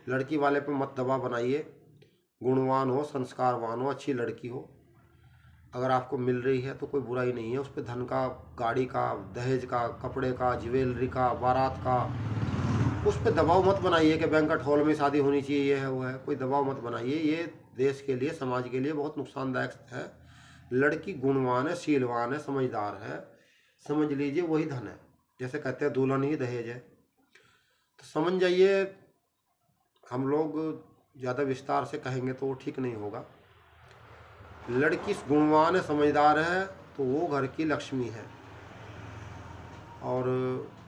Speaker 1: लड़की वाले पे मत दबाव बनाइए। गुणवान हो, संस्कारवान हो, अच्छी लड़की हो, अगर आपको मिल रही है तो कोई बुराई नहीं है। उस पर धन का, गाड़ी का, दहेज का, कपड़े का, ज्वेलरी का, बारात का, उस पर दबाव मत बनाइए कि बैंक्वेट हॉल में शादी होनी चाहिए, ये है वो है। कोई दबाव मत बनाइए, ये देश के लिए, समाज के लिए बहुत नुकसानदायक है। लड़की गुणवान है, शीलवान है, समझदार है, समझ लीजिए वही धन है। जैसे कहते हैं दुल्हन ही दहेज है, तो समझ जाइए। हम लोग ज़्यादा विस्तार से कहेंगे तो वो ठीक नहीं होगा। लड़की गुणवान है, समझदार है, तो वो घर की लक्ष्मी है। और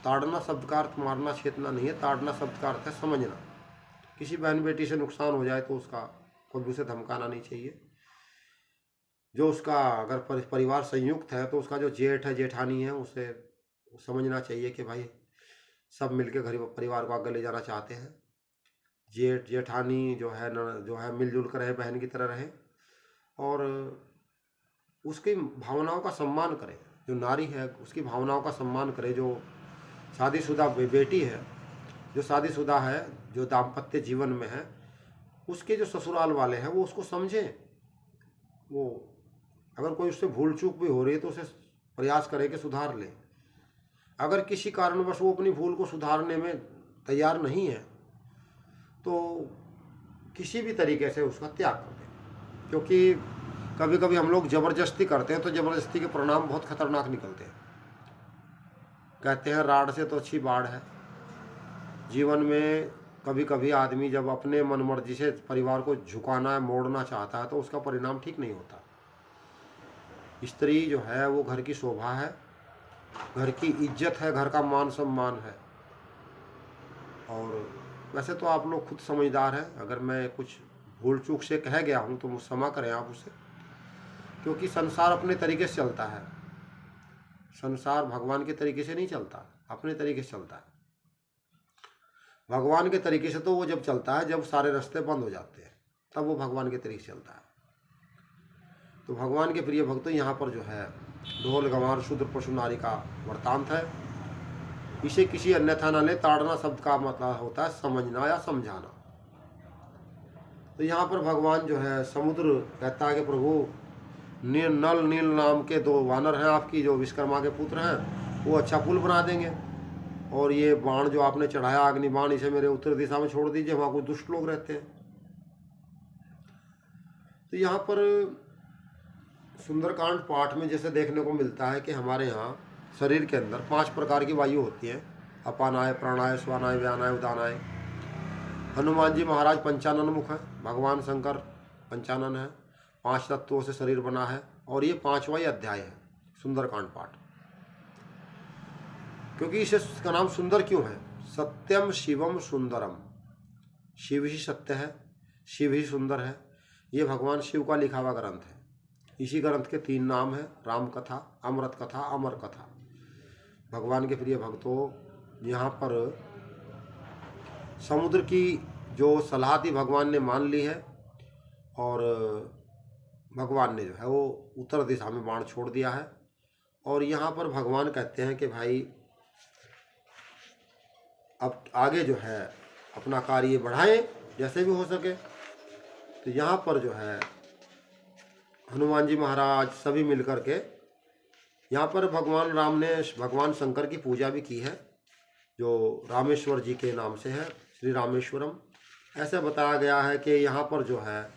Speaker 1: ताड़ना शब्द का अर्थ मारना छेदना नहीं है। ताड़ना शब्द का अर्थ है समझना। किसी बहन बेटी से नुकसान हो जाए तो उसका कभी उसे धमकाना नहीं चाहिए। जो उसका अगर परिवार संयुक्त है तो उसका जो जेठ है, जेठानी है, उसे समझना चाहिए कि भाई सब मिलके घर परिवार को आगे ले जाना चाहते हैं। जेठ जेठानी जो है मिलजुल कर रहे, बहन की तरह रहे, और उसकी भावनाओं का सम्मान करें। जो नारी है उसकी भावनाओं का सम्मान करे। जो शादीशुदा बेटी है, जो शादीशुदा है, जो दाम्पत्य जीवन में है, उसके जो ससुराल वाले हैं वो उसको समझें। वो अगर कोई उससे भूल चूक भी हो रही है तो उसे प्रयास करें कि सुधार ले। अगर किसी कारणवश वो अपनी भूल को सुधारने में तैयार नहीं है तो किसी भी तरीके से उसका त्याग कर दें। क्योंकि कभी कभी हम लोग ज़बरदस्ती करते हैं तो ज़बरदस्ती के परिणाम बहुत खतरनाक निकलते हैं। कहते हैं राड़ से तो अच्छी बाढ़ है। जीवन में कभी कभी आदमी जब अपने मन मर्जी से परिवार को झुकाना है, मोड़ना चाहता है, तो उसका परिणाम ठीक नहीं होता। स्त्री जो है वो घर की शोभा है, घर की इज्जत है, घर का मान सम्मान है। और वैसे तो आप लोग खुद समझदार हैं, अगर मैं कुछ भूल चूक से कह गया हूँ तो मुझे क्षमा करें आप उसे, क्योंकि संसार अपने तरीके से चलता है। संसार भगवान के तरीके से नहीं चलता, अपने तरीके से चलता है। भगवान के तरीके से तो वो जब चलता है जब सारे रास्ते बंद हो जाते हैं, तब वो भगवान के तरीके से चलता है। तो भगवान के प्रिय भक्तों, यहाँ पर जो है ढोल गंवार शूद्र पशु नारी का वृत्तांत है। इसे किसी अन्यथा न ले, ताड़ना शब्द का मतलब होता है समझना या समझाना। तो यहाँ पर भगवान जो है समुद्र कहता है कि प्रभु नल नील नाम के 2 वानर हैं आपकी, जो विश्वकर्मा के पुत्र हैं, वो अच्छा पुल बना देंगे। और ये बाण जो आपने चढ़ाया अग्नि बाण, इसे मेरे उत्तर दिशा में छोड़ दीजिए, वहाँ कुछ दुष्ट लोग रहते हैं। तो यहाँ पर सुंदरकांड पाठ में जैसे देखने को मिलता है कि हमारे यहाँ शरीर के अंदर 5 प्रकार की वायु होती है, अपानाय, प्राणाय, स्वानाय, व्यानाय, उदानाय। हनुमान जी महाराज 55 मुख हैं, भगवान शंकर 55 है, 5 तत्वों से शरीर बना है। और ये 5वां अध्याय है सुंदरकांड पाठ। क्योंकि इसका नाम सुंदर क्यों है? सत्यम शिवम सुंदरम, शिव ही सत्य है, शिव ही सुंदर है। ये भगवान शिव का लिखा हुआ ग्रंथ है। इसी ग्रंथ के 3 नाम हैं, राम कथा, अमृत कथा, अमर कथा। भगवान के प्रिय भक्तों, यहाँ पर समुद्र की जो सलाह थी भगवान ने मान ली है, और भगवान ने जो है वो उत्तर दिशा में बाण छोड़ दिया है। और यहाँ पर भगवान कहते हैं कि भाई अब आगे जो है अपना कार्य बढ़ाएं जैसे भी हो सके। तो यहाँ पर जो है हनुमान जी महाराज सभी मिलकर के यहाँ पर भगवान राम ने भगवान शंकर की पूजा भी की है, जो रामेश्वर जी के नाम से है, श्री रामेश्वरम। ऐसे बताया गया है कि यहाँ पर जो है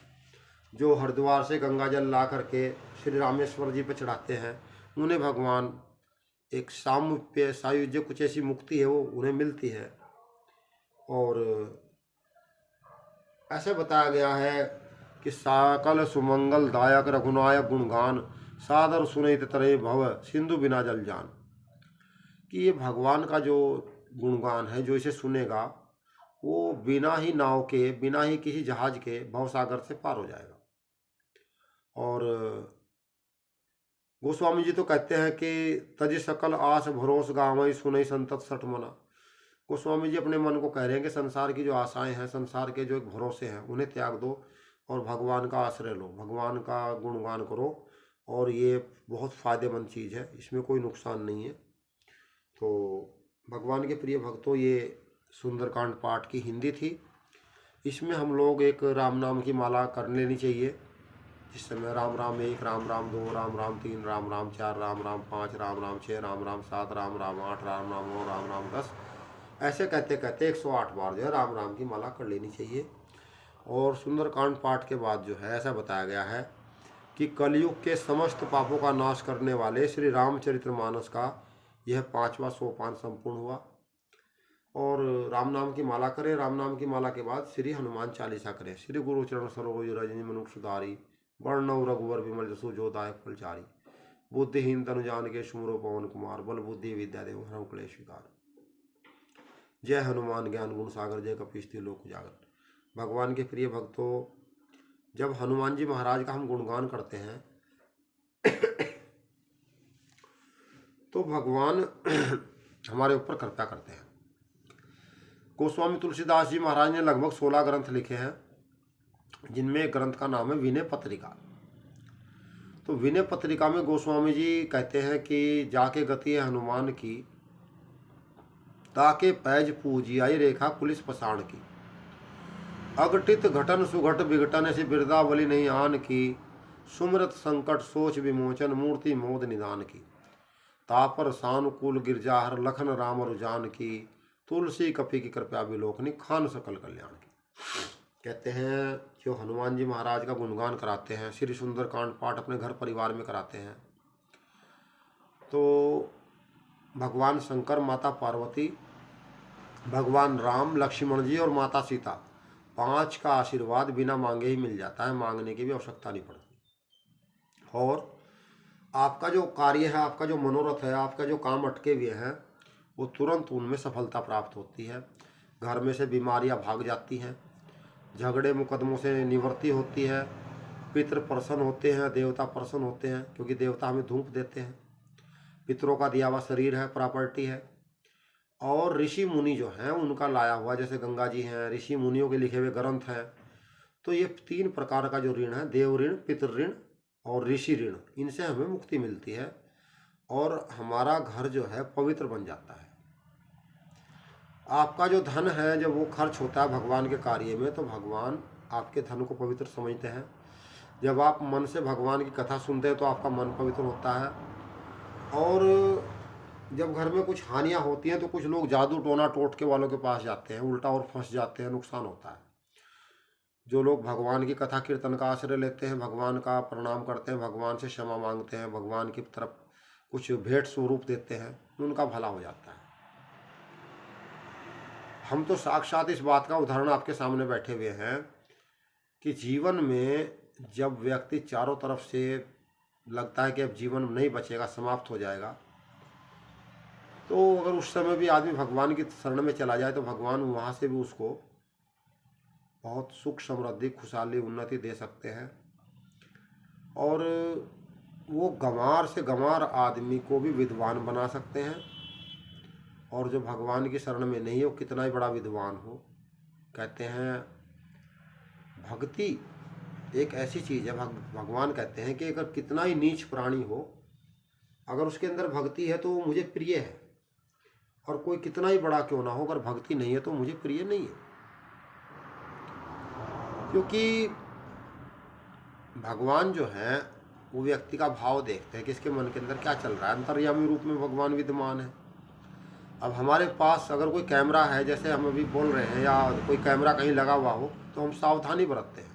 Speaker 1: जो हरिद्वार से गंगा जल ला करके श्री रामेश्वर जी पर चढ़ाते हैं, उन्हें भगवान एक सामुप्य सायुज्य कुछ ऐसी मुक्ति है वो उन्हें मिलती है। और ऐसे बताया गया है कि साकल सुमंगल दायक रघुनायक गुणगान, सादर सुनित तरे भव सिंधु बिना जल जान। कि ये भगवान का जो गुणगान है, जो इसे सुनेगा वो बिना ही नाव के, बिना ही किसी जहाज के भवसागर से पार हो जाएगा। और गोस्वामी जी तो कहते हैं कि तज सकल आस भरोस गावई सुनई संतत सठ मना। गोस्वामी जी अपने मन को कह रहे हैं कि संसार की जो आशाएं हैं, संसार के जो एक भरोसे हैं, उन्हें त्याग दो और भगवान का आश्रय लो, भगवान का गुणगान करो। और ये बहुत फ़ायदेमंद चीज़ है, इसमें कोई नुकसान नहीं है। तो भगवान के प्रिय भक्तों, ये सुंदरकांड पाठ की हिंदी थी। इसमें हम लोग एक राम नाम की माला कर लेनी चाहिए, जिस समय राम राम 1, राम राम 2, राम राम 3, राम राम 4, राम राम 5, राम राम 6, राम राम 7, राम राम 8, राम राम 9, राम राम 10, ऐसे कहते कहते 108 बार जो है राम राम की माला कर लेनी चाहिए। और सुंदरकांड पाठ के बाद जो है ऐसा बताया गया है कि कलयुग के समस्त पापों का नाश करने वाले श्री रामचरितमानस का यह 5वां सोपान संपूर्ण हुआ। और राम नाम की माला करें। राम नाम की माला के बाद श्री हनुमान चालीसा करें। श्री गुरु चरण सरोज रजनी मनुख सुधारी, वर्णव रघुवर विमल जसु जो दायक फलचारी, बुद्धिहीन तनु जान के सुमरो पवन कुमार, बल बुद्धि विद्या देव हरऊ क्लेश विकार। जय हनुमान ज्ञान गुण सागर, जय कपीश लोक उजागर। भगवान के प्रिय भक्तों, जब हनुमान जी महाराज का हम गुणगान करते हैं तो भगवान हमारे ऊपर कृपा करते हैं। गोस्वामी तुलसीदास जी महाराज ने लगभग 16 ग्रंथ लिखे हैं, जिनमें एक ग्रंथ का नाम है विनय पत्रिका। तो विनय पत्रिका में गोस्वामी जी कहते हैं कि जाके गति है हनुमान की, ताके पैज पूजियाई रेखा पुलिस पसाण की, अघटित घटन सुघट विघटन ऐसी बिरदावली नहीं आन की, सुमरत संकट सोच विमोचन मूर्ति मोद निदान की, तापर सानुकूल गिरजाहर लखन राम रुजान की, तुलसी कपि की कृपया विलोकनी खान सकल कल्याण की। कहते हैं जो हनुमान जी महाराज का गुणगान कराते हैं, श्री सुंदरकांड पाठ अपने घर परिवार में कराते हैं, तो भगवान शंकर, माता पार्वती भगवान राम, लक्ष्मण जी और माता सीता, 5 का आशीर्वाद बिना मांगे ही मिल जाता है, मांगने की भी आवश्यकता नहीं पड़ती। और आपका जो कार्य है, आपका जो मनोरथ है, आपका जो काम अटके हुए हैं, वो तुरंत उनमें सफलता प्राप्त होती है। घर में से बीमारियां भाग जाती हैं, झगड़े मुकदमों से निवृत्ति होती है, पितृ प्रसन्न होते हैं, देवता प्रसन्न होते हैं, क्योंकि देवता हमें धूप देते हैं। पितरों का दिया हुआ शरीर है, प्रॉपर्टी है। और ऋषि मुनि जो हैं उनका लाया हुआ, जैसे गंगा जी हैं, ऋषि मुनियों के लिखे हुए ग्रंथ हैं। तो ये 3 प्रकार का जो ऋण है, देव ऋण, पितृ ऋण और ऋषि ऋण, इनसे हमें मुक्ति मिलती है और हमारा घर जो है पवित्र बन जाता है। आपका जो धन है जब वो खर्च होता है भगवान के कार्य में, तो भगवान आपके धन को पवित्र समझते हैं। जब आप मन से भगवान की कथा सुनते हैं तो आपका मन पवित्र होता है। और जब घर में कुछ हानियां होती हैं तो कुछ लोग जादू टोना टोटके वालों के पास जाते हैं, उल्टा और फंस जाते हैं, नुकसान होता है। जो लोग भगवान की कथा कीर्तन का आश्रय लेते हैं, भगवान का प्रणाम करते हैं, भगवान से क्षमा मांगते हैं, भगवान की तरफ कुछ भेंट स्वरूप देते हैं, उनका भला हो जाता है। हम तो साक्षात इस बात का उदाहरण आपके सामने बैठे हुए हैं कि जीवन में जब व्यक्ति चारों तरफ से लगता है कि अब जीवन नहीं बचेगा, समाप्त हो जाएगा, तो अगर उस समय भी आदमी भगवान की शरण में चला जाए तो भगवान वहाँ से भी उसको बहुत सुख, समृद्धि, खुशहाली, उन्नति दे सकते हैं। और वो गंवार से गंवार आदमी को भी विद्वान बना सकते हैं। और जो भगवान की शरण में नहीं है वो कितना ही बड़ा विद्वान हो, कहते हैं भक्ति एक ऐसी चीज़ है, भगवान कहते हैं कि अगर कितना ही नीच प्राणी हो, अगर उसके अंदर भक्ति है तो वो मुझे प्रिय है, और कोई कितना ही बड़ा क्यों ना हो, अगर भक्ति नहीं है तो मुझे प्रिय नहीं है। क्योंकि भगवान जो है वो व्यक्ति का भाव देखते हैं कि इसके मन के अंदर क्या चल रहा है। अंतर्यामी रूप में भगवान विद्यमान है। अब हमारे पास अगर कोई कैमरा है, जैसे हम अभी बोल रहे हैं, या कोई कैमरा कहीं लगा हुआ हो, तो हम सावधानी बरतते हैं।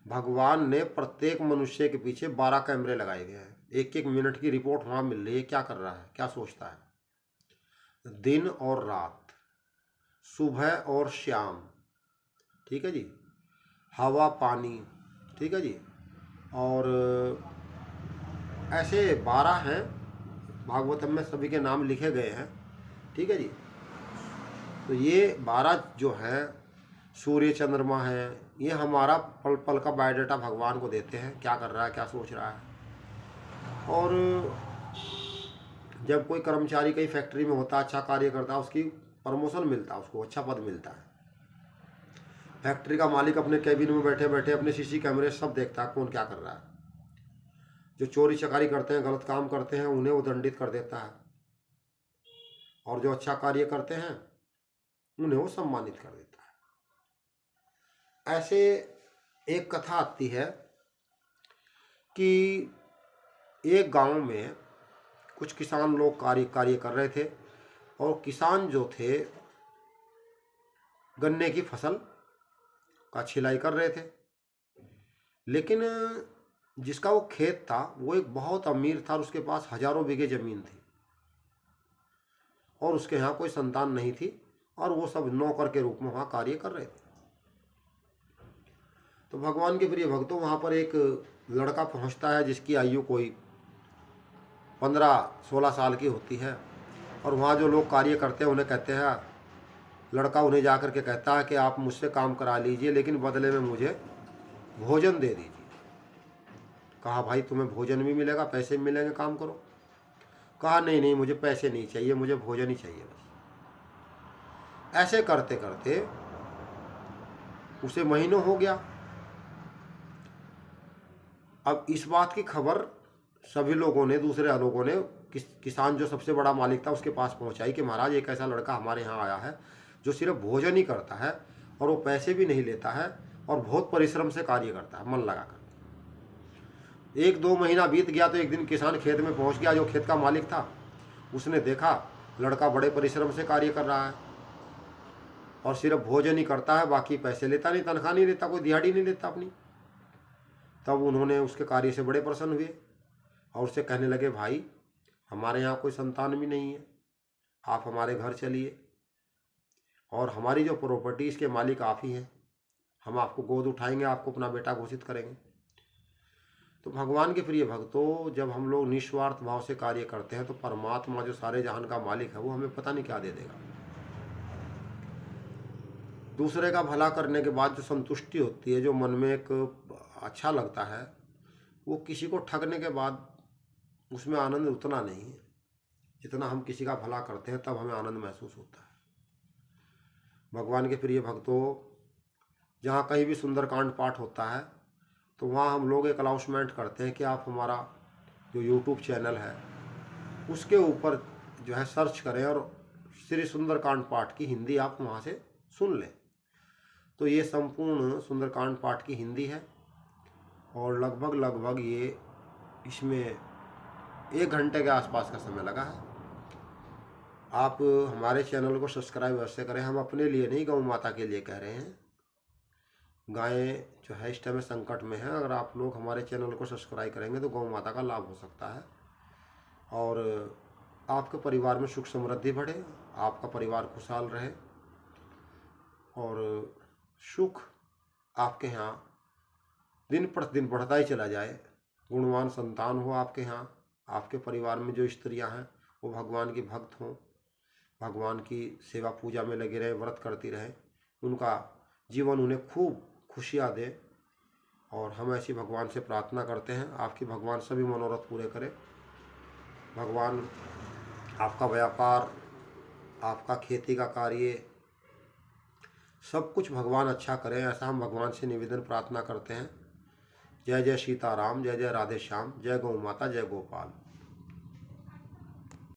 Speaker 1: भगवान ने प्रत्येक मनुष्य के पीछे 12 कैमरे लगाए गए हैं। 1-1 मिनट की रिपोर्ट वहाँ मिल रही है, क्या कर रहा है, क्या सोचता है, दिन और रात, सुबह और शाम, ठीक है जी, हवा, पानी, ठीक है जी। और ऐसे 12 हैं, भागवतम में सभी के नाम लिखे गए हैं, ठीक है जी। तो ये 12 जो है, सूर्य, चंद्रमा है, ये हमारा पल पल का बायोडाटा भगवान को देते हैं, क्या कर रहा है, क्या सोच रहा है। और जब कोई कर्मचारी कहीं फैक्ट्री में होता है, अच्छा कार्य करता है, उसकी प्रमोशन मिलता है, उसको अच्छा पद मिलता है। फैक्ट्री का मालिक अपने कैबिन में बैठे बैठे अपने सीसी कैमरे सब देखता है कौन क्या कर रहा है। जो चोरी चकारी करते हैं, गलत काम करते हैं, उन्हें वो दंडित कर देता है, और जो अच्छा कार्य करते हैं उन्हें वो सम्मानित कर देता है। ऐसे एक कथा आती है कि एक गांव में कुछ किसान लोग कार्य कर रहे थे, और किसान जो थे गन्ने की फसल का छिलाई कर रहे थे। लेकिन जिसका वो खेत था वो एक बहुत अमीर था, और उसके पास हजारों बीघे जमीन थी, और उसके यहाँ कोई संतान नहीं थी, और वो सब नौकर के रूप में वहाँ कार्य कर रहे थे। तो भगवान के प्रिय भक्तों, वहाँ पर एक लड़का पहुँचता है जिसकी आयु कोई 15-16 साल की होती है। और वहाँ जो लोग कार्य करते हैं उन्हें कहते हैं, लड़का उन्हें जा कर के कहता है कि आप मुझसे काम करा लीजिए, लेकिन बदले में मुझे भोजन दे दीजिए। कहा भाई तुम्हें भोजन भी मिलेगा, पैसे भी मिलेंगे, काम करो। कहा नहीं नहीं, मुझे पैसे नहीं चाहिए, मुझे भोजन ही चाहिए बस। ऐसे करते करते उसे महीनों हो गया। अब इस बात की खबर सभी लोगों ने, दूसरे लोगों ने, किसान जो सबसे बड़ा मालिक था उसके पास पहुंचाई कि महाराज एक ऐसा लड़का हमारे यहाँ आया है जो सिर्फ भोजन ही करता है, और वो पैसे भी नहीं लेता है, और बहुत परिश्रम से कार्य करता है, मन लगाकर। 1-2 महीना बीत गया तो एक दिन किसान खेत में पहुंच गया। जो खेत का मालिक था उसने देखा लड़का बड़े परिश्रम से कार्य कर रहा है, और सिर्फ भोजन ही करता है, बाकी पैसे लेता नहीं, तनख्वाह नहीं लेता, कोई दिहाड़ी नहीं लेता अपनी। तब उन्होंने उसके कार्य से बड़े प्रसन्न हुए, और उससे कहने लगे भाई हमारे यहाँ कोई संतान भी नहीं है, आप हमारे घर चलिए, और हमारी जो प्रॉपर्टी इसके मालिक आप ही हैं। हम आपको गोद उठाएंगे, आपको अपना बेटा घोषित करेंगे। तो भगवान के प्रिय भक्तों, जब हम लोग निस्वार्थ भाव से कार्य करते हैं तो परमात्मा जो सारे जहान का मालिक है वो हमें पता नहीं क्या दे देगा। दूसरे का भला करने के बाद जो संतुष्टि होती है, जो मन में एक अच्छा लगता है, वो किसी को ठगने के बाद उसमें आनंद उतना नहीं है जितना हम किसी का भला करते हैं, तब हमें आनंद महसूस होता है। भगवान के प्रिय भक्तों, जहाँ कहीं भी सुंदरकांड पाठ होता है तो वहाँ हम लोग एक अनाउंसमेंट करते हैं कि आप हमारा जो यूट्यूब चैनल है उसके ऊपर जो है सर्च करें और श्री सुंदरकांड पाठ की हिंदी आप वहाँ से सुन लें। तो ये संपूर्ण सुंदरकांड पाठ की हिंदी है और लगभग ये इसमें 1 घंटे के आसपास का समय लगा है। आप हमारे चैनल को सब्सक्राइब अवश्य करें। हम अपने लिए नहीं, गौ माता के लिए कह रहे हैं। गायें जो है इस टाइम संकट में है, अगर आप लोग हमारे चैनल को सब्सक्राइब करेंगे तो गौ माता का लाभ हो सकता है और आपके परिवार में सुख समृद्धि बढ़े, आपका परिवार खुशहाल रहे और सुख आपके यहाँ दिन प्रतिदिन बढ़ता ही चला जाए। गुणवान संतान हो आपके यहाँ, आपके परिवार में जो स्त्रियां हैं वो भगवान की भक्त हों, भगवान की सेवा पूजा में लगे रहें, व्रत करती रहें, उनका जीवन उन्हें खूब खुशियाँ दे। और हम ऐसी भगवान से प्रार्थना करते हैं, आपकी भगवान सभी मनोरथ पूरे करे। भगवान आपका व्यापार, आपका खेती का कार्य, सब कुछ भगवान अच्छा करें, ऐसा हम भगवान से निवेदन प्रार्थना करते हैं। जय जय सीताराम, जय जय राधे श्याम, जय गौ माता, जय गोपाल।